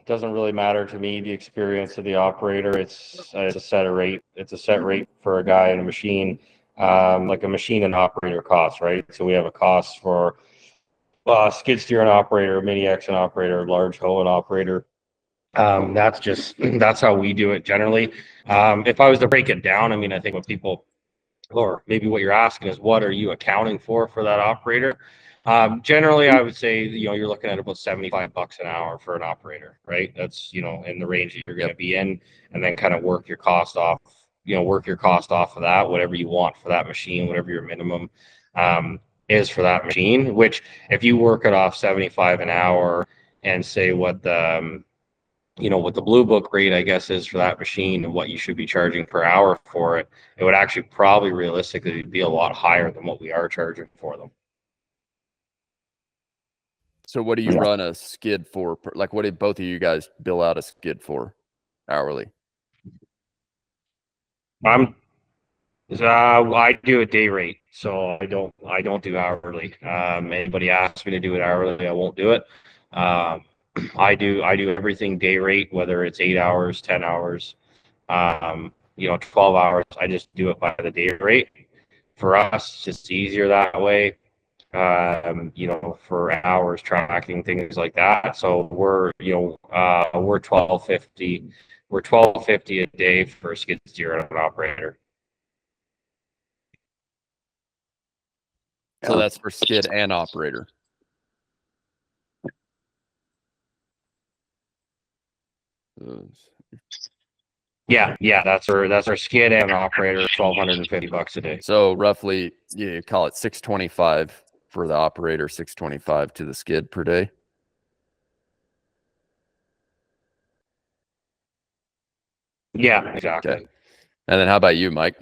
Doesn't really matter to me the experience of the operator. It's a set rate. It's a set rate for a guy and a machine, like a machine and operator cost, right? So we have a cost for skid steer and operator, mini X and operator, large hoe and operator. That's how we do it generally. If I was to break it down, I mean, I think what people, or maybe what you're asking is, what are you accounting for that operator? Generally, I would say, you're looking at about $75 an hour for an operator, right? That's, in the range that you're going to be in, and then kind of work your cost off, of that, whatever you want for that machine, whatever your minimum is for that machine, which if you work it off 75 an hour and say what what the blue book rate, I guess, is for that machine and what you should be charging per hour for it, it would actually probably realistically be a lot higher than what we are charging for them. So what do you run a skid for? Like, what did both of you guys bill out a skid for hourly? I do a day rate, so I don't do hourly. Anybody asks me to do it hourly, I won't do it. I do everything day rate, whether it's 8 hours, 10 hours, 12 hours. I just do it by the day rate. For us, it's just easier that way. For hours tracking things like that. So we're 1250. We're 1250 a day for a skid steer and an operator. So that's for skid and operator. Yeah, that's our skid and operator, $1,250 a day. So roughly, you call it 625 for the operator, 625 to the skid per day. Yeah, exactly. Okay. And then how about you, Mike?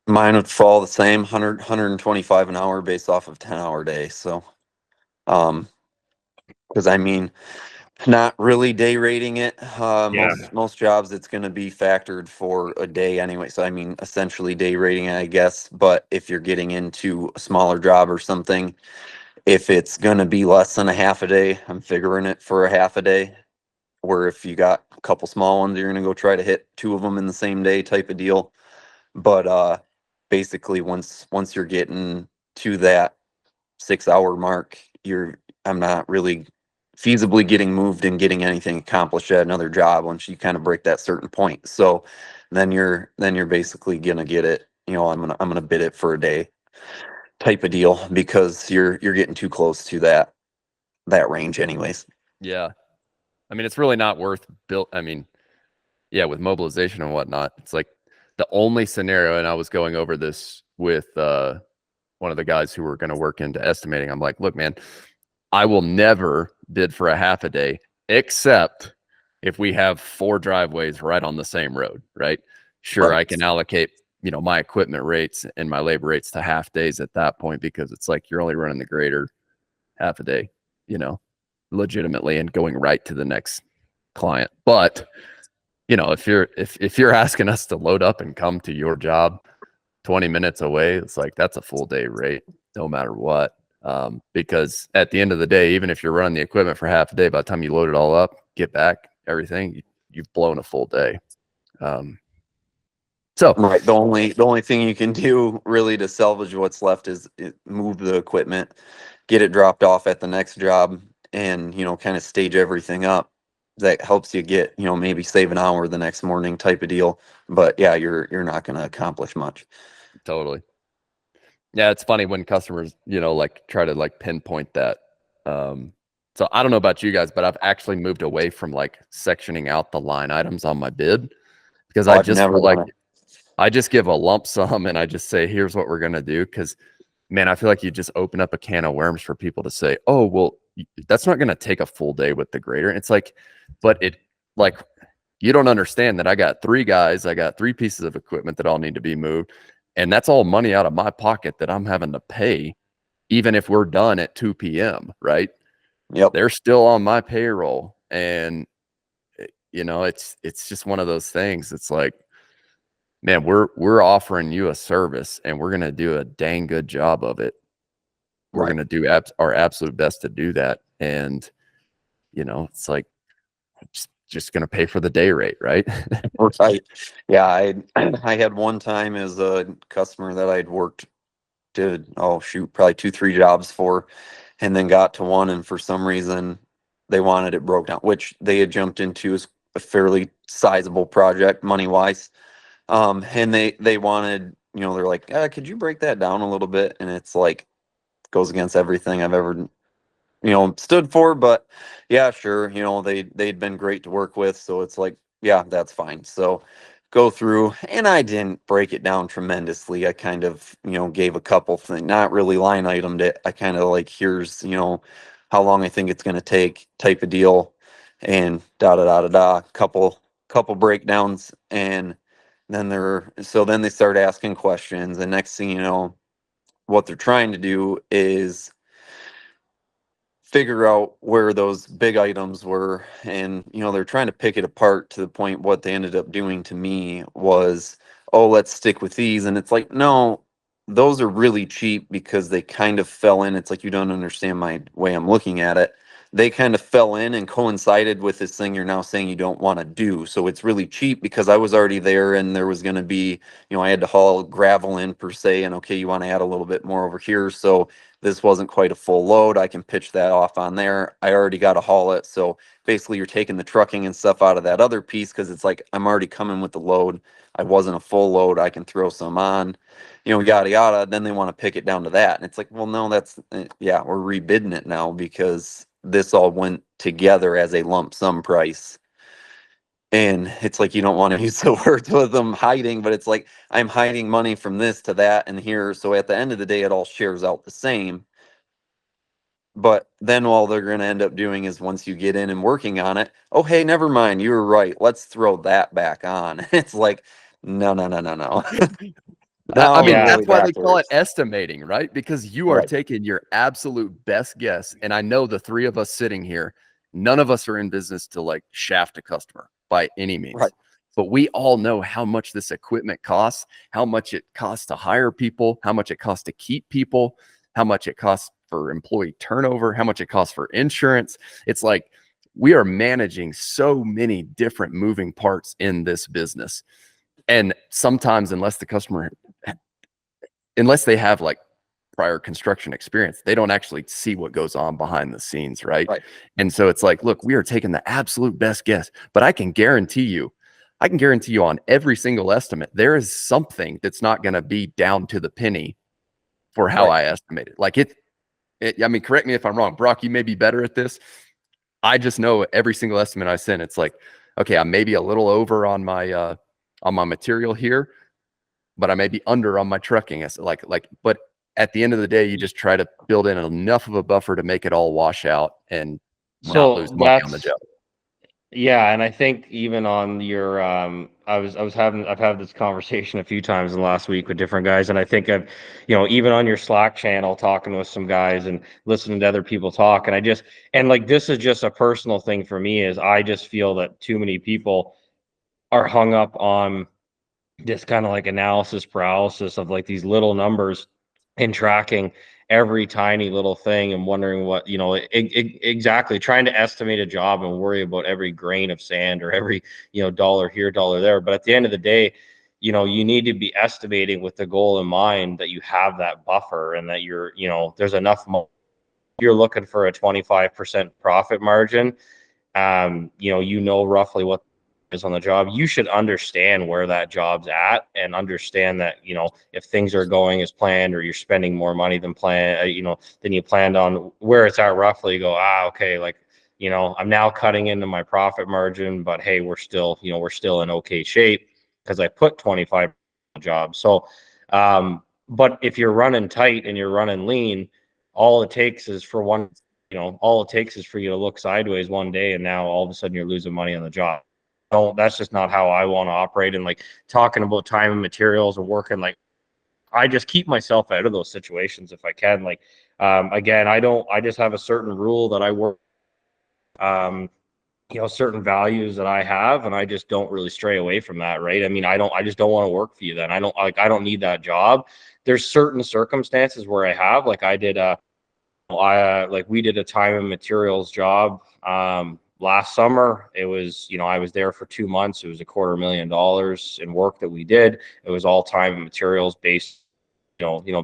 Mine would fall the same, 125 an hour based off of 10-hour day. So, because I mean, not really day rating it. Most jobs it's going to be factored for a day anyway. So I mean, essentially day rating it, I guess. But if you're getting into a smaller job or something, if it's going to be less than a half a day, I'm figuring it for a half a day. Where if you got a couple small ones, you're going to go try to hit two of them in the same day type of deal. But basically, once you're getting to that 6-hour mark, I'm not really feasibly getting moved and getting anything accomplished at another job once you kind of break that certain point. So then you're basically gonna get it. I'm gonna bid it for a day type of deal because you're getting too close to that range anyways. Yeah. I mean, it's really not worth I mean, yeah, with mobilization and whatnot, it's like the only scenario, and I was going over this with one of the guys who were going to work into estimating. I'm like, look, man, I will never bid for a half a day, except if we have 4 driveways right on the same road, right? Sure, Right. I can allocate, my equipment rates and my labor rates to half days at that point, because it's like you're only running the grader half a day, legitimately, and going right to the next client. But if you're asking us to load up and come to your job 20 minutes away, it's like that's a full day rate no matter what. Because at the end of the day, even if you're running the equipment for half a day, by the time you load it all up, get back everything, you've blown a full day. So Right. The only thing you can do really to salvage what's left is move the equipment, get it dropped off at the next job, and kind of stage everything up. That helps you get maybe save an hour the next morning type of deal. But yeah, you're not going to accomplish much. totally. Yeah, it's funny when customers, like try to like pinpoint that. So I don't know about you guys, but I've actually moved away from like sectioning out the line items on my bid, because I I've just never feel like done it. I just give a lump sum and I just say, here's what we're going to do. Because, man, I feel like you just open up a can of worms for people to say, oh, well, that's not going to take a full day with the grader. And it's like, but like, you don't understand that I got 3 guys, I got 3 pieces of equipment that all need to be moved. And that's all money out of my pocket that I'm having to pay, even if we're done at 2 p.m., right? Yep. They're still on my payroll. And, it's just one of those things. It's like, man, we're offering you a service and we're going to do a dang good job of it. We're Right. going to do our absolute best to do that. And, it's like, just going to pay for the day rate, right? Right. Yeah. I had one time as a customer that I'd worked did probably 2-3 jobs for, and then got to one, and for some reason they wanted it broke down, which they had jumped into as a fairly sizable project money wise. And they wanted, they're like, could you break that down a little bit? And it's like goes against everything I've ever stood for. But yeah, sure, they'd been great to work with, so it's like, yeah, that's fine. So go through, and I didn't break it down tremendously. I kind of gave a couple things, not really line itemed it. I kind of like, here's how long I think it's going to take type of deal, and da da da da da, couple breakdowns. And then they start asking questions, and next thing you know, what they're trying to do is figure out where those big items were. And they're trying to pick it apart to the point what they ended up doing to me was, oh, let's stick with these. And it's like, no, those are really cheap because they kind of fell in. It's like, you don't understand my way I'm looking at it. They kind of fell in and coincided with this thing you're now saying you don't want to do. So it's really cheap because I was already there, and there was going to be, I had to haul gravel in per se, and okay, you want to add a little bit more over here. So this wasn't quite a full load. I can pitch that off on there. I already got to haul it. So basically you're taking the trucking and stuff out of that other piece, because it's like, I'm already coming with the load. I wasn't a full load. I can throw some on, yada, yada. Then they want to pick it down to that. And it's like, well, no, yeah, we're rebidding it now because this all went together as a lump sum price. And it's like, you don't want to use the words with them hiding, but it's like, I'm hiding money from this to that and here. So at the end of the day, it all shares out the same. But then all they're going to end up doing is once you get in and working on it, oh, hey, never mind. You were right. Let's throw that back on. It's like, no, no, no, no, no. I Now we're mean, Yeah. really that's why they call it backwards. estimating, right? Because you are Right. taking your absolute best guess. And I know the three of us sitting here, none of us are in business to like shaft a customer by any Right. means. But we all know how much this equipment costs, how much it costs to hire people, how much it costs to keep people, how much it costs for employee turnover, how much it costs for insurance. It's like we are managing so many different moving parts in this business. And sometimes, unless they have like prior construction experience, they don't actually see what goes on behind the scenes, right? Right. And so it's like, look, we are taking the absolute best guess, but I can guarantee you on every single estimate, there is something that's not going to be down to the penny for how Right. I estimate it. Like I mean, correct me if I'm wrong. Brock, you may be better at this. I just know every single estimate I send, it's like, okay, I may be a little over on my material here, but I may be under on my trucking. It's but at the end of the day, you just try to build in enough of a buffer to make it all wash out and not lose So money on the job. yeah, and I think even on your I've had this conversation a few times in the last week with different guys, and I think I've, even on your Slack channel talking with some guys and listening to other people talk, and like this is just a personal thing for me, is I just feel that too many people are hung up on this kind of like analysis paralysis of like these little numbers and tracking every tiny little thing and wondering what, exactly, trying to estimate a job and worry about every grain of sand or every, dollar here, dollar there. But at the end of the day, you need to be estimating with the goal in mind that you have that buffer and that there's enough you're looking for a 25% profit margin. Roughly what is on the job. You should understand where that job's at and understand that, if things are going as planned or you're spending more money than than you planned on, where it's at roughly, you go, okay, like, I'm now cutting into my profit margin, but hey, we're still in okay shape because I put 25 on the job. So, but if you're running tight and you're running lean, all it takes is for one all it takes is for you to look sideways one day and now all of a sudden you're losing money on the job. No, that's just not how I want to operate. And like talking about time and materials and working, like I just keep myself out of those situations if I can. Like, again, I just have a certain rule that I work, certain values that I have, and I just don't really stray away from that. Right. I mean, I just don't want to work for you then. I don't need that job. There's certain circumstances where I have, like I did, like we did a time and materials job last summer. It was, I was there for 2 months. It was $250,000 in work that we did. It was all time and materials based,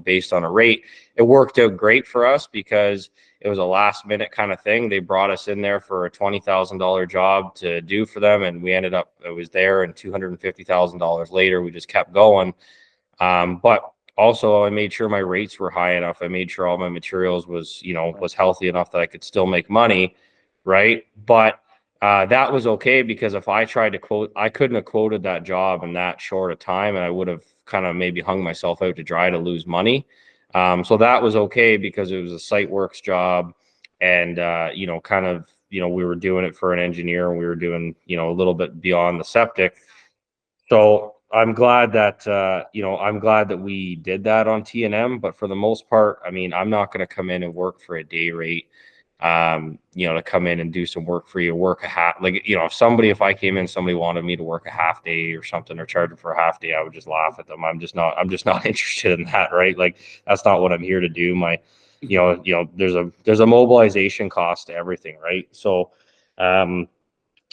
based on a rate. It worked out great for us because it was a last minute kind of thing. They brought us in there for a $20,000 job to do for them, and we ended up, it was there, and $250,000 later, we just kept going. But also I made sure my rates were high enough. I made sure all my materials was healthy enough that I could still make money. Right. But that was okay because if I tried to quote, I couldn't have quoted that job in that short a time, and I would have kind of maybe hung myself out to dry to lose money. So that was okay because it was a site works job, and we were doing it for an engineer, and we were doing, a little bit beyond the septic. So I'm glad that I'm glad that we did that on T&M. But for the most part, I mean, I'm not going to come in and work for a day rate. To come in and do some work for you, work a half, like, if I came in, somebody wanted me to work a half day or something, or charge them for a half day, I would just laugh at them. I'm just not interested in that, right? Like, that's not what I'm here to do. There's a mobilization cost to everything, right? So,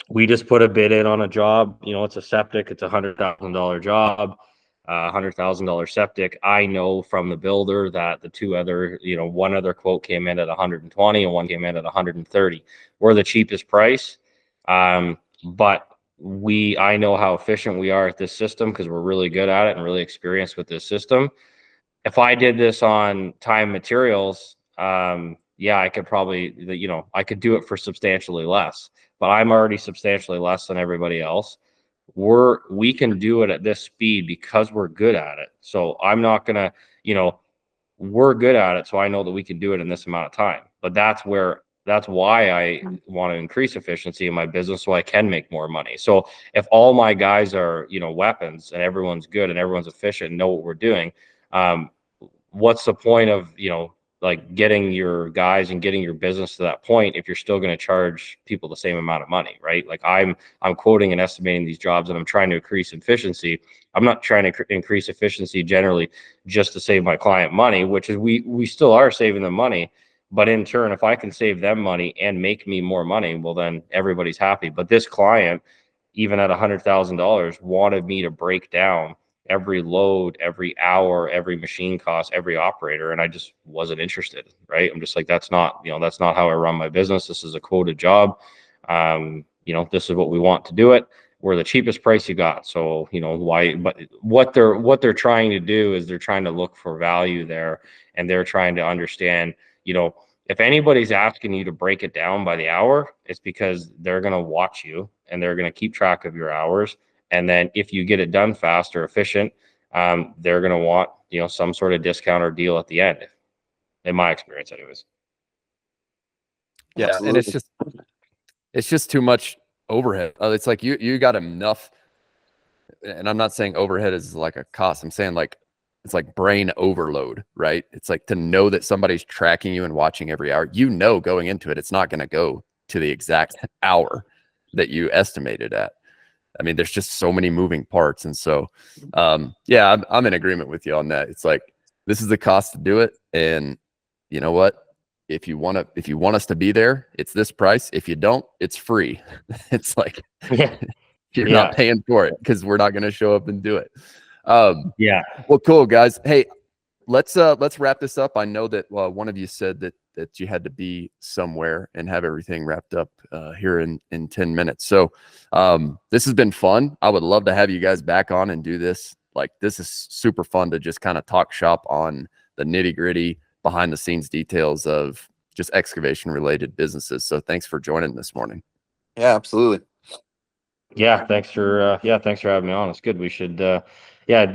we just put a bid in on a job. It's a septic. It's $100,000 job, $100,000 septic. I know from the builder that the two other, one other quote came in at 120 and one came in at 130. We're the cheapest price, but I know how efficient we are at this system because we're really good at it and really experienced with this system. If I did this on time materials, yeah, I could probably, I could do it for substantially less, but I'm already substantially less than everybody else. We can do it at this speed because we're good at it. So I'm not gonna, we're good at it. So I know that we can do it in this amount of time. But that's why I want to increase efficiency in my business so I can make more money. So if all my guys are, weapons and everyone's good and everyone's efficient and know what we're doing, what's the point of, like getting your guys and getting your business to that point if you're still going to charge people the same amount of money, right? Like I'm quoting and estimating these jobs and I'm trying to increase efficiency. I'm not trying to increase efficiency generally just to save my client money, which is we still are saving them money. But in turn, if I can save them money and make me more money, well, then everybody's happy. But this client, even at $100,000, wanted me to break down every load, every hour, every machine cost, every operator. And I just wasn't interested, right? I'm just like, that's not how I run my business. This is a quoted job. This is what we want to do it. We're the cheapest price you got. So, why, but what they're trying to do is they're trying to look for value there, and they're trying to understand, if anybody's asking you to break it down by the hour, it's because they're going to watch you and they're going to keep track of your hours. And then if you get it done fast or efficient, they're going to want, some sort of discount or deal at the end, in my experience anyways. Yeah. And it's just too much overhead. It's like you got enough, and I'm not saying overhead is like a cost. I'm saying like, it's like brain overload, right? It's like to know that somebody's tracking you and watching every hour, going into it, it's not going to go to the exact hour that you estimated at. I mean, there's just so many moving parts. And so, yeah, I'm in agreement with you on that. It's like, this is the cost to do it. And you know what? If you want us to be there, it's this price. If you don't, it's free. It's like, you're not paying for it because we're not going to show up and do it. Yeah. Well, cool, guys. Hey, let's wrap this up. I know that one of you said that you had to be somewhere and have everything wrapped up here in 10 minutes. So this has been fun. I would love to have you guys back on and do this. Like, this is super fun to just kind of talk shop on the nitty-gritty, behind the scenes details of just excavation related businesses. So thanks for joining this morning. Yeah, absolutely. Yeah, thanks for having me on. It's good. We should do you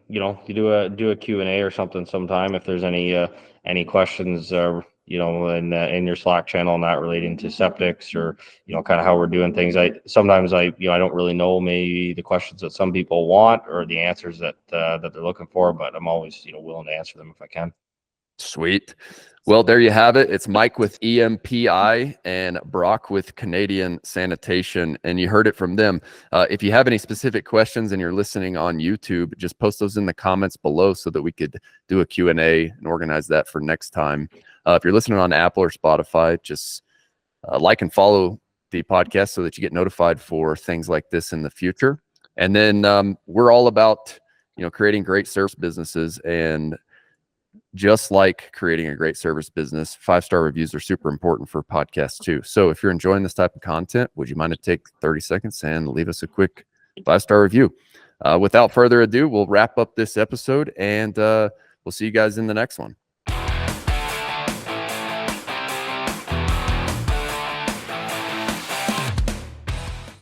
do a Q&A or something sometime if there's any questions in your Slack channel, not relating to septics or kind of how we're doing things. I don't really know maybe the questions that some people want or the answers that they're looking for, but I'm always willing to answer them if I can. Sweet. Well, there you have it. It's Mike with EMPI and Brock with Canadian Sanitation. And you heard it from them. If you have any specific questions and you're listening on YouTube, just post those in the comments below so that we could do a Q&A and organize that for next time. If you're listening on Apple or Spotify, just like and follow the podcast so that you get notified for things like this in the future. And then we're all about, creating great service businesses. And just like creating a great service business, 5-star reviews are super important for podcasts too. So if you're enjoying this type of content, would you mind to take 30 seconds and leave us a quick 5-star review? Without further ado, we'll wrap up this episode and we'll see you guys in the next one.